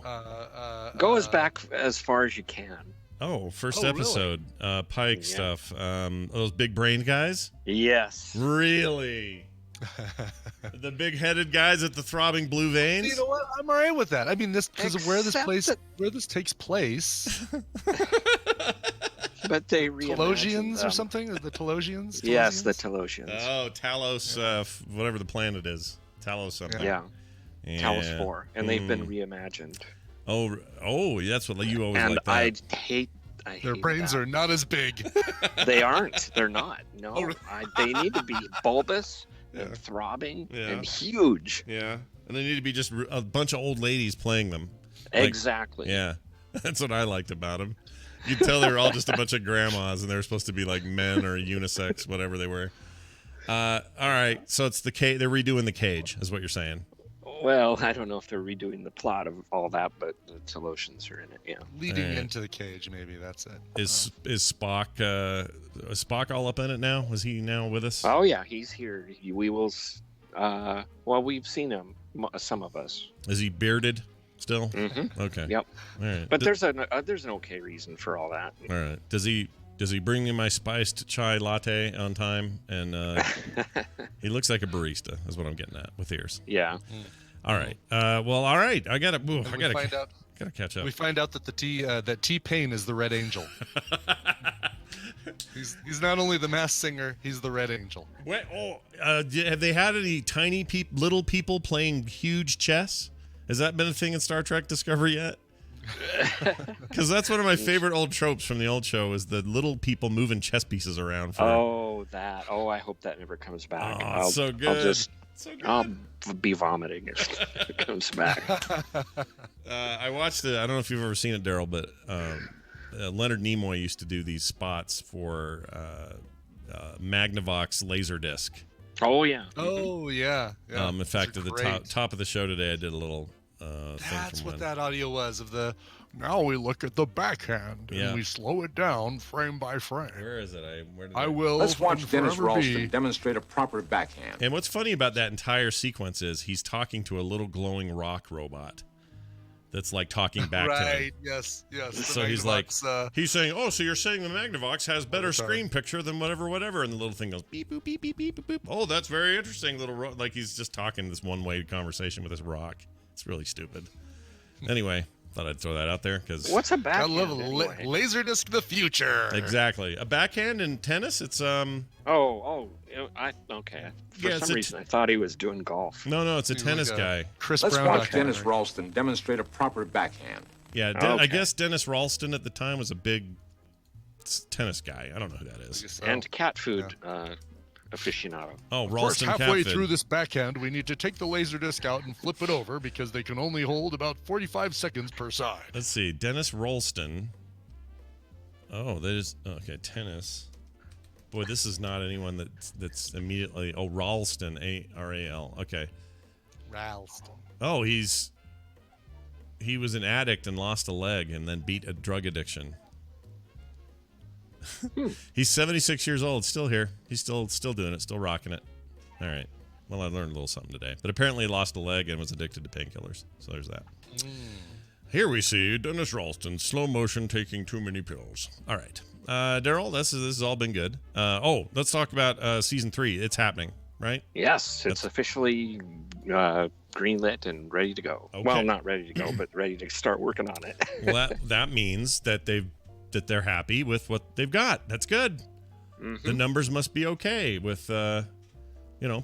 Go back as far as you can. Oh, first episode. Really? Pike stuff. Those big brain guys? Yes. Really? The big-headed guys with the throbbing blue veins? You know what? I'm all right with that. I mean, this because of where this takes place. But they Telosians or something? The Telosians? Yes, the Telosians. Oh, Talos, whatever the planet is. Talos something. Yeah. Talos 4, and they've been reimagined. Oh, that's what you always and like that. I hate Their brains are not as big. They aren't. They're not. No. Oh, really? They need to be bulbous and throbbing and huge. Yeah. And they need to be just a bunch of old ladies playing them. Exactly. Yeah. That's what I liked about them. You could tell they were all just a bunch of grandmas, and they were supposed to be like men or unisex, whatever they were. All right. So it's the cage. They're redoing the cage, is what you're saying. Well, I don't know if they're redoing the plot of all that, but the Talosians are in it. Yeah. Leading into the cage, maybe that's it. Is Spock all up in it now? Is he now with us? Oh yeah, he's here. We will. Well, we've seen him. Some of us. Is he bearded still? Mm-hmm. Okay. Yep. All right. But there's an okay reason for all that. All right. Does he bring me my spiced chai latte on time? And he looks like a barista. Is what I'm getting at with ears. Yeah. All right. Well, all right. I gotta catch up. We find out that that T-Pain is the Red Angel. He's not only the masked singer, he's the Red Angel. Wait, have they had any tiny little people playing huge chess? Has that been a thing in Star Trek Discovery yet? Because that's one of my favorite old tropes from the old show is the little people moving chess pieces around. I hope that never comes back. So good. I'll be vomiting if it comes back. I watched it. I don't know if you've ever seen it, Daryl, but Leonard Nimoy used to do these spots for Magnavox Laserdisc. Oh yeah. Oh yeah. In fact, at the top of the show today, I did a little thing. That's what that audio was of the. Now we look at the backhand and we slow it down frame by frame. Where is it? I will. Let's watch Dennis Ralston demonstrate a proper backhand. And what's funny about that entire sequence is he's talking to a little glowing rock robot that's like talking back to him. Right. Yes. So he's like, he's saying, "Oh, so you're saying the Magnavox has better screen picture than whatever," and the little thing goes beep boop beep beep beep boop. Oh, that's very interesting, little like he's just talking this one-way conversation with this rock. It's really stupid. Anyway. Thought I'd throw that out there because what's a backhand? I love Laserdisc the future. Exactly, a backhand in tennis. It's For some reason I thought he was doing golf. No, it's a tennis guy. Let's watch Dennis Ralston demonstrate a proper backhand. Yeah, I guess Dennis Ralston at the time was a big tennis guy. I don't know who that is. And cat food aficionado. Oh, of course, halfway through this backhand, we need to take the Laserdisc out and flip it over because they can only hold about 45 seconds per side. Let's see, Dennis Ralston. Oh, that is okay. Tennis. Boy, this is not anyone that's immediately. Oh, Ralston, A-R-A-L. Okay. Ralston. Oh, he was an addict and lost a leg and then beat a drug addiction. He's 76 years old, still here. He's still doing it, still rocking it. All right. Well, I learned a little something today. But apparently he lost a leg and was addicted to painkillers. So there's that. Here we see Dennis Ralston, slow motion, taking too many pills. All right. Daryl, this has all been good. Let's talk about season 3. It's happening, right? Yes, it's officially greenlit and ready to go. Okay. Well, not ready to go, but ready to start working on it. Well, that means that they're happy with what they've got. That's good. Mm-hmm. The numbers must be okay with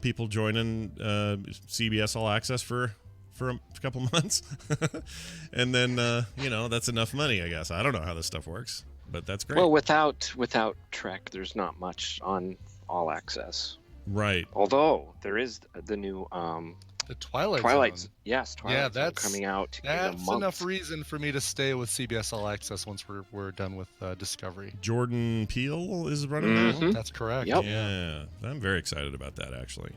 people joining CBS All Access for a couple months, and then that's enough money, I guess. I don't know how this stuff works, but that's great. Well, without Trek, there's not much on All Access, right? Although there is the new the Twilight Zone. Yes, Twilight Zone that's coming out. That's enough reason for me to stay with CBS All Access once we're done with Discovery. Jordan Peele is running that. That's correct. Yep. Yeah, I'm very excited about that actually.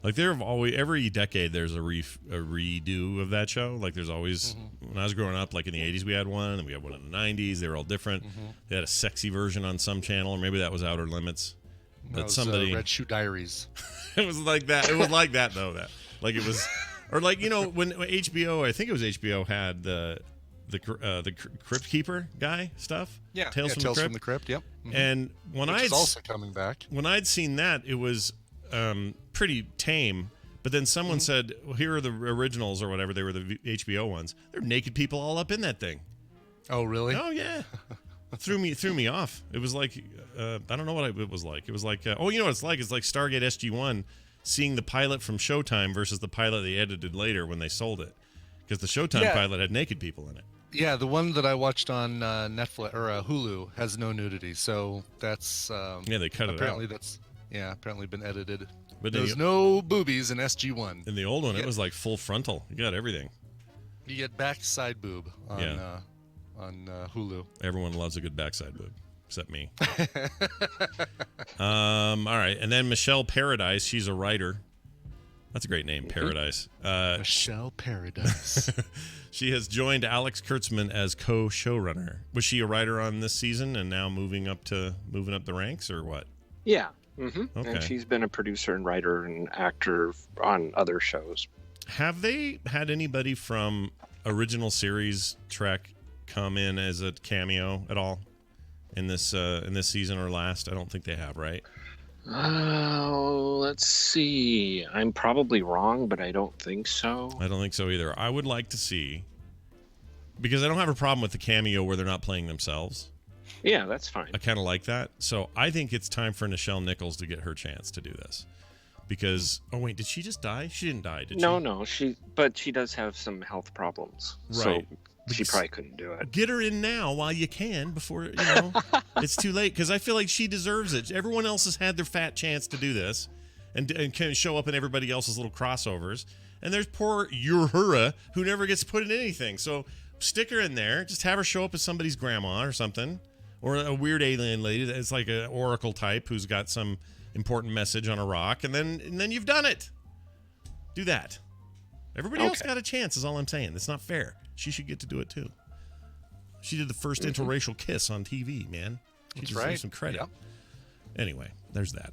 Like every decade there's a redo of that show. Like there's always when I was growing up, like in the 80s we had one, and we had one in the 90s. They were all different. They had a sexy version on some channel, or maybe that was Outer Limits. That was Red Shoe Diaries. It was like that. It was like that though. That like it was, or like when HBO, I think it was HBO had the Crypt Keeper guy stuff. Yeah, Tales from the Crypt. Yep. And when Which is also coming back. When I'd seen that, it was pretty tame. But then someone said, "Well, here are the originals or whatever. They were the HBO ones. They're naked people all up in that thing." Oh, really? Oh, yeah. threw me off. It was like I don't know what it was like. It was like you know what it's like? It's like Stargate SG-1 seeing the pilot from Showtime versus the pilot they edited later when they sold it, because the Showtime pilot had naked people in it. Yeah, the one that I watched on Netflix or Hulu has no nudity, so that's they cut it out. Apparently that's apparently been edited. But there's no boobies in SG1. In the old one, it was like full frontal. You got everything. You get backside boob on Hulu. Everyone loves a good backside boob, except me. All right, and then Michelle Paradise. She's a writer. That's a great name, Paradise. Michelle Paradise. She has joined Alex Kurtzman as co-showrunner. Was she a writer on this season and now moving up the ranks, or what? Yeah. Mm-hmm. Okay. And she's been a producer and writer and actor on other shows. Have they had anybody from original series Trek come in as a cameo at all in this season or last? I don't think they have, right? Let's see. I'm probably wrong, but I don't think so. I don't think so either. I would like to see, because I don't have a problem with the cameo where they're not playing themselves. Yeah, that's fine. I kind of like that. So I think it's time for Nichelle Nichols to get her chance to do this. Because, oh wait, did she just die? She didn't die, did she? No, but she does have some health problems. Right. So she probably couldn't do it. Get her in now while you can before, it's too late. Because I feel like she deserves it. Everyone else has had their fat chance to do this and can show up in everybody else's little crossovers. And there's poor Uhura who never gets put in anything. So stick her in there. Just have her show up as somebody's grandma or something. Or a weird alien lady that's like an oracle type who's got some important message on a rock. And then you've done it. Do that. Everybody else got a chance is all I'm saying. It's not fair. She should get to do it too. She did the first interracial kiss on TV, man. She deserves some credit. Yep. Anyway, there's that.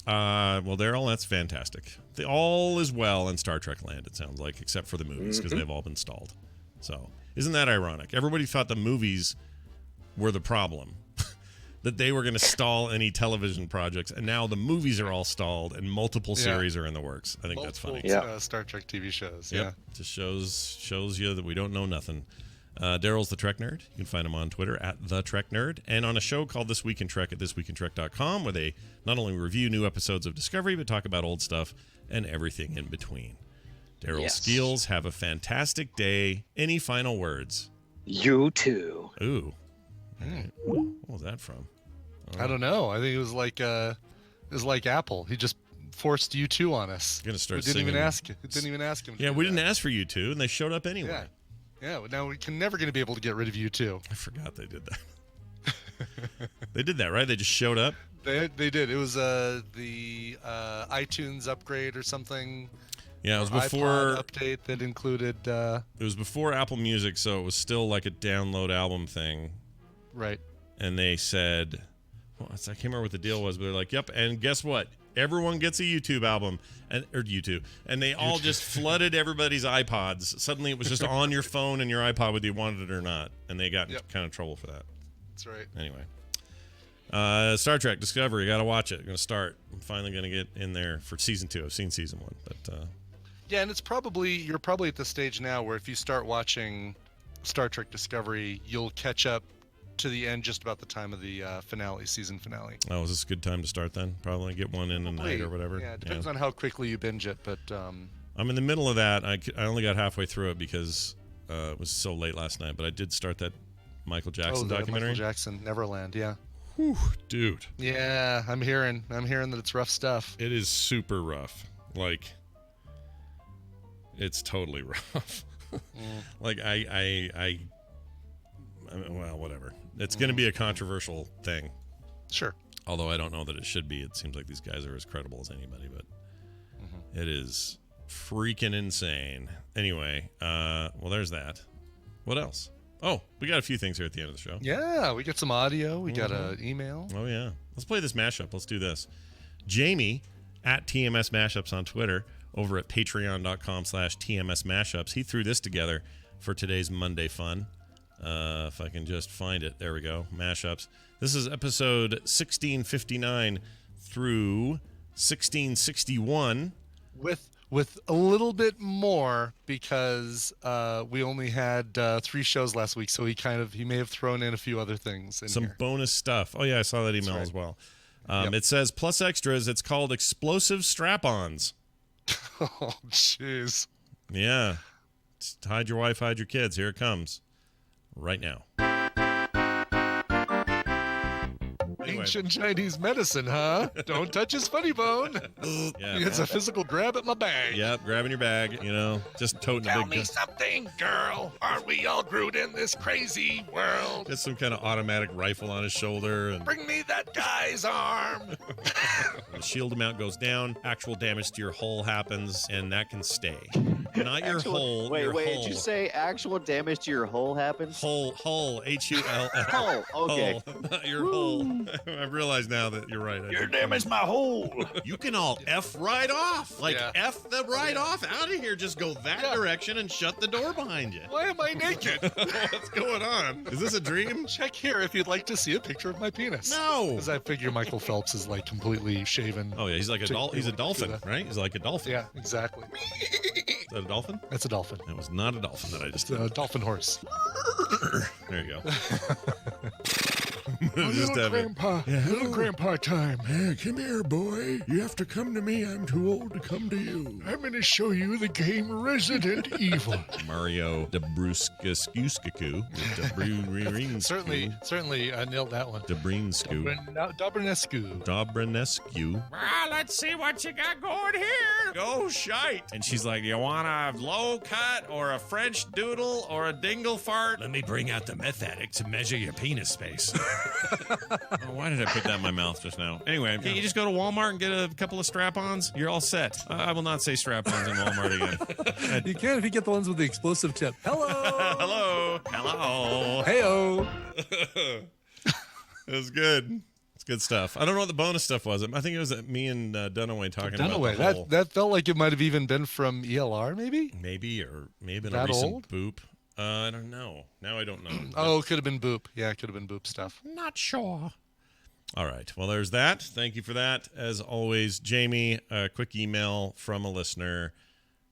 Well, Daryl, that's fantastic. All is well in Star Trek land, it sounds like, except for the movies, because they've all been stalled. So, isn't that ironic? Everybody thought the movies were the problem. That they were going to stall any television projects, and now the movies are all stalled and multiple series are in the works. I think that's funny. Star Trek TV shows. Yep. Just shows you that we don't know nothing. Daryl's the Trek Nerd. You can find him on Twitter at the Trek Nerd, and on a show called This Week in Trek at thisweekintrek.com, where they not only review new episodes of Discovery, but talk about old stuff and everything in between. Daryl Skeels, have a fantastic day. Any final words? You too. Ooh. What was that from? I don't know. I think it was like Apple. He just forced U2 on us. Gonna start Didn't singing. Even ask him to Yeah, do we that. didn't ask for U2, and they showed up anyway. Yeah. Now we can never going to be able to get rid of U2. I forgot they did that. They did that, right? They just showed up. They did. It was the iTunes upgrade or something. Yeah, it was before iPod update that included. It was before Apple Music, so it was still like a download album thing. Right. And they said, I can't remember what the deal was, but they're like, yep, and guess what? Everyone gets a YouTube album, and they all just flooded everybody's iPods. Suddenly it was just on your phone and your iPod whether you wanted it or not, and they got in kind of trouble for that. That's right. Anyway. Star Trek Discovery, got to watch it. Going to start. I'm finally going to get in there for season 2. I've seen season 1, but yeah, and you're probably at the stage now where if you start watching Star Trek Discovery, you'll catch up to the end just about the time of the season finale. Oh, is this a good time to start then? Probably get one in a night or whatever. Yeah, it depends on how quickly you binge it, but I'm in the middle of that. I only got halfway through it because it was so late last night, but I did start that Michael Jackson documentary. Michael Jackson, Neverland, yeah. Whew, dude. Yeah, I'm hearing that it's rough stuff. It is super rough. Like, it's totally rough. Like, I well, whatever. It's going to be a controversial thing. Sure. Although I don't know that it should be. It seems like these guys are as credible as anybody, but it is freaking insane. Anyway, well, there's that. What else? Oh, we got a few things here at the end of the show. Yeah, we got some audio. We got an email. Oh, yeah. Let's play this mashup. Let's do this. Jamie, at TMS Mashups on Twitter, over at patreon.com/TMS Mashups. He threw this together for today's Monday fun. If I can just find it. There we go. Mashups. This is episode 1659 through 1661. With a little bit more because we only had 3 shows last week, so he may have thrown in a few other things in Some here. bonus stuff. Oh, yeah, I saw that email as well. It says plus extras. It's called explosive strap-ons. Oh, jeez. Yeah. Just hide your wife, hide your kids. Here it comes. Right now. Anyway. Ancient Chinese medicine, huh? Don't touch his funny bone. It's a physical grab at my bag. Yep, grabbing your bag, just toting a Tell big me gun. something, girl. Aren't we all Groot in this crazy world? Just some kind of automatic rifle on his shoulder. And Bring me that guy's arm. the shield amount goes down, actual damage to your hull happens, and that can stay. Not your hull. Wait, your hull. did you say actual damage to your hull happens? Hull, Hull. Hull, okay. Hull, not your hull. I realize now that you're right. You're damaged my hole. You can all F right off. F the right off out of here. Just go that direction and shut the door behind you. Why am I naked? What's going on? Is this a dream? Check here if you'd like to see a picture of my penis. No. Because I figure Michael Phelps is completely shaven. Oh, yeah. He's like he's a dolphin, right? He's like a dolphin. Yeah, exactly. Is that a dolphin? That's a dolphin. That was not a dolphin that I just It's a dolphin horse. There you go. Little grandpa time. Hey, come here, boy. You have to come to me. I'm too old to come to you. I'm going to show you the game Resident Evil. Mario Dabruskaku. Certainly nailed that one. Dabrinsku. Dobrinescu. Let's see what you got going here. Go shite. And she's like, you want a low cut or a French doodle or a dingle fart? Let me bring out the meth addict to measure your penis space. Why did I put that in my mouth just now? Anyway, can't you just go to Walmart and get a couple of strap-ons? You're all set. I will not say strap-ons in Walmart again. You can if you get the ones with the explosive tip. Hello. Hello. Heyo. It was good. It's good stuff. I don't know what the bonus stuff was. I think it was me and Dunaway talking about the whole... That felt like it might have even been from ELR, maybe? Maybe, or maybe in that a recent old? boop. I don't know. Now I don't know. Oh, could have been Boop. Yeah, it could have been Boop stuff. Not sure. All right. Well, there's that. Thank you for that. As always, Jamie, a quick email from a listener,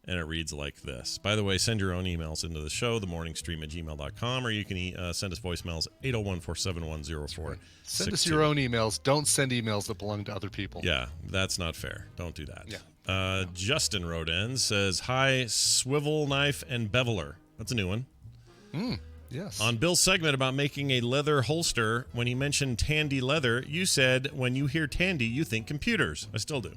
and it reads like this. By the way, send your own emails into the show, themorningstream@gmail.com, or you can send us voicemails, 801-471-0462. Send us your own emails. Don't send emails that belong to other people. Yeah, that's not fair. Don't do that. Yeah. Justin wrote in, says, hi, Swivel Knife and Beveler. That's a new one. Yes. On Bill's segment about making a leather holster, when he mentioned Tandy leather, you said when you hear Tandy, you think computers. I still do.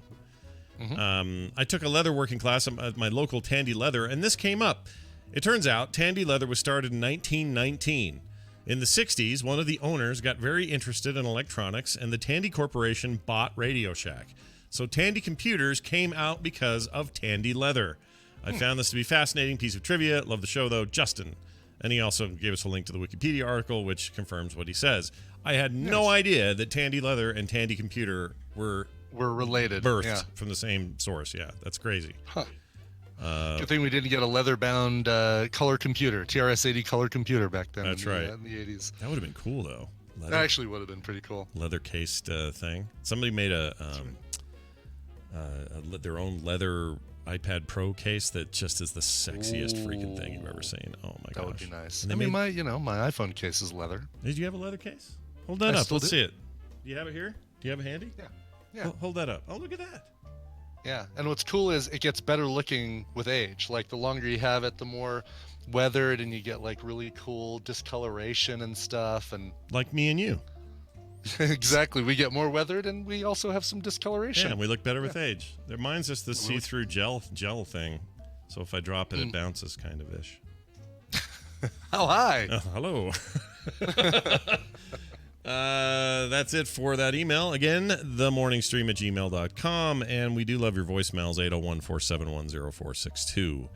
I took a leather working class at my local Tandy Leather, and this came up. It turns out Tandy Leather was started in 1919. In the 60s, one of the owners got very interested in electronics, and the Tandy Corporation bought Radio Shack. So Tandy Computers came out because of Tandy Leather. I found this to be a fascinating piece of trivia. Love the show, though. Justin. And he also gave us a link to the Wikipedia article, which confirms what he says. I had no idea that Tandy Leather and Tandy Computer were related. Birthed from the same source. Yeah, that's crazy. Huh. Good thing we didn't get a leather-bound color computer, TRS-80 color computer back then. That's right. In the 80s. That would have been cool, though. That actually would have been pretty cool. Leather-cased thing. Somebody made their own leather iPad Pro case that just is the sexiest freaking thing you've ever seen. Oh my gosh. That would be nice. And my iPhone case is leather. Did you have a leather case? Hold that up. Let's see it. Do you have it here? Do you have it handy? Yeah. Hold that up. Oh, look at that. Yeah. And what's cool is it gets better looking with age. Like the longer you have it, the more weathered, and you get like really cool discoloration and stuff. And like me and you. Exactly. We get more weathered, and we also have some discoloration. Yeah, and we look better with age. Mine's just the see-through gel thing. So if I drop it, it bounces kind of ish. How high? Hello. That's it for that email. Again, themorningstream@gmail.com. And we do love your voicemails, 801-471-0462.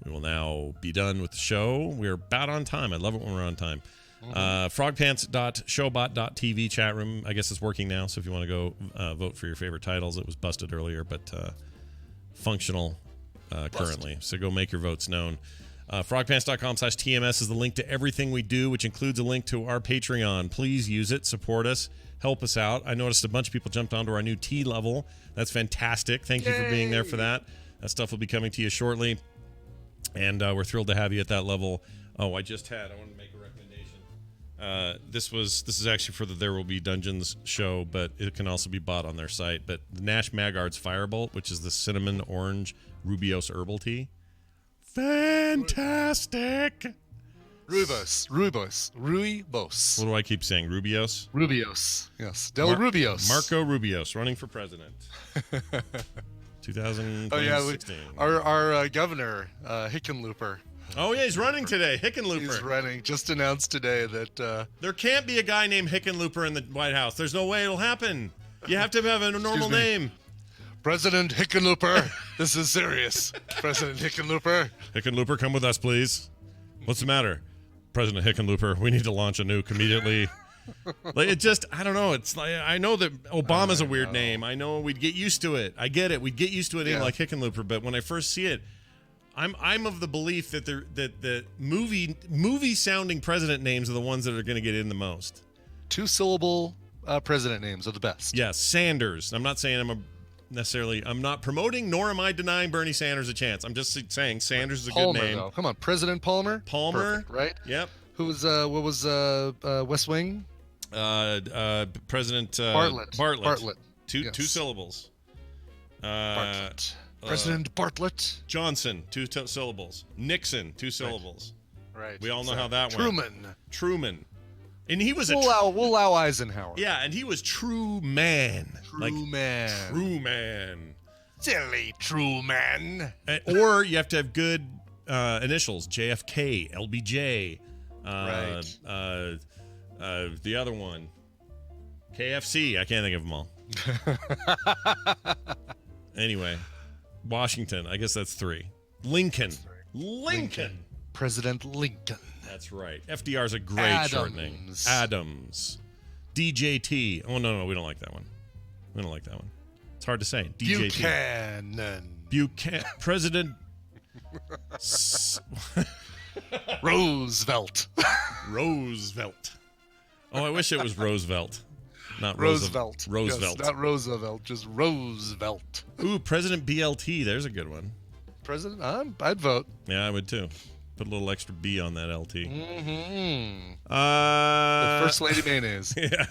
We will now be done with the show. We're about on time. I love it when we're on time. Frogpants.showbot.tv chat room. I guess it's working now, so if you want to go vote for your favorite titles. It was busted earlier, but functional currently. So go make your votes known. Frogpants.com/TMS is the link to everything we do, which includes a link to our Patreon. Please use it. Support us. Help us out. I noticed a bunch of people jumped onto our new T level. That's fantastic. Thank you for being there for that. That stuff will be coming to you shortly. And we're thrilled to have you at that level. Oh, I want to make a recommendation. This is actually for the There Will Be Dungeons show, but it can also be bought on their site. But the Nash Maggard's Firebolt, which is the cinnamon orange Rubios herbal tea, fantastic. Ruibos. What do I keep saying? Rubios. Yes. Del Rubios. Marco Rubios running for president. 2016. Oh yeah, our governor Hickenlooper. Oh yeah, he's running today. Hickenlooper. He's running. Just announced today that there can't be a guy named Hickenlooper in the White House. There's no way it'll happen. You have to have a normal name. President Hickenlooper. This is serious. President Hickenlooper. Hickenlooper, come with us, please. What's the matter? President Hickenlooper, we need to launch a nuke immediately. Like, it just, I don't know. It's like, I know that Obama's a weird name. I know we'd get used to it. I get it. We'd get used to a name like Hickenlooper, but when I first see it, I'm of the belief that the movie sounding president names are the ones that are going to get in the most. 2-syllable president names are the best. Yes, Sanders. I'm not saying I'm not promoting nor am I denying Bernie Sanders a chance. I'm just saying Sanders is a Palmer, good name. though. Come on, President Palmer. Perfect, right? Yep. Who was what was West Wing? President Bartlett. Two syllables. Bartlett. President Bartlett. Johnson, 2 syllables. Nixon, 2 syllables. Right. We all know how that went. Truman. And he was we'll allow Eisenhower. Yeah, and he was true man. True man. Silly true man. Or you have to have good initials. JFK, LBJ. Right. The other one. KFC. I can't think of them all. Anyway. Washington. I guess that's 3. Lincoln. President Lincoln. That's right. FDR's a great shortening. Adams. DJT. Oh, no, we don't like that one. It's hard to say. DJT. Buchanan. President. Roosevelt. Oh, I wish it was Roosevelt. Not Roosevelt. Roosevelt. Yes, not Roosevelt, just Roosevelt. Ooh, President BLT. There's a good one. President? I'd vote. Yeah, I would too. Put a little extra B on that LT. Mm-hmm. The First Lady Mayonnaise. Yeah.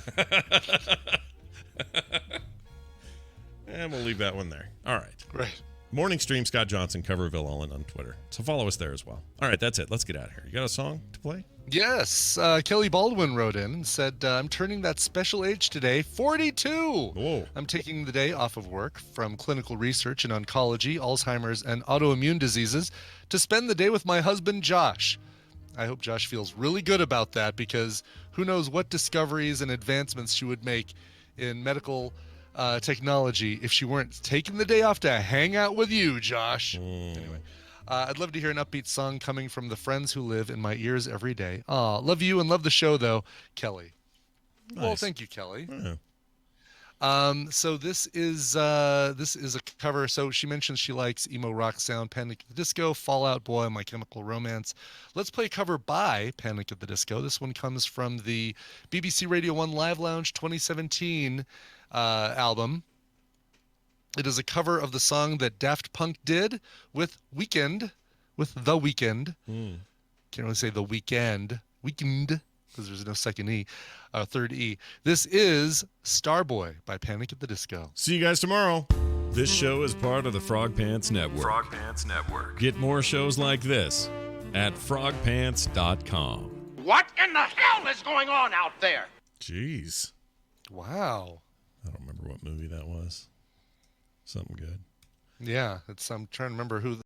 And we'll leave that one there. All right. Right. Morning Stream, Scott Johnson, Coverville All on Twitter. So follow us there as well. All right, that's it. Let's get out of here. You got a song to play? Yes. Kelly Baldwin wrote in and said, I'm turning that special age today, 42. Whoa. I'm taking the day off of work from clinical research in oncology, Alzheimer's, and autoimmune diseases to spend the day with my husband, Josh. I hope Josh feels really good about that because who knows what discoveries and advancements she would make in medical technology if she weren't taking the day off to hang out with you, Josh. Anyway. I'd love to hear an upbeat song coming from the friends who live in my ears every day. Love you and love the show, though, Kelly. Nice. Well, thank you, Kelly. Yeah. So this is a cover. So she mentions she likes emo rock sound, Panic at the Disco, Fall Out Boy, My Chemical Romance. Let's play a cover by Panic at the Disco. This one comes from the BBC Radio 1 Live Lounge 2017 album. It is a cover of the song that Daft Punk did with The Weeknd. Can't really say The Weekend, because there's no second E, third E. This is Starboy by Panic at the Disco. See you guys tomorrow. This show is part of the Frog Pants Network. Get more shows like this at frogpants.com. What in the hell is going on out there? Jeez. Wow. I don't remember what movie that was. Something good. Yeah, I'm trying to remember who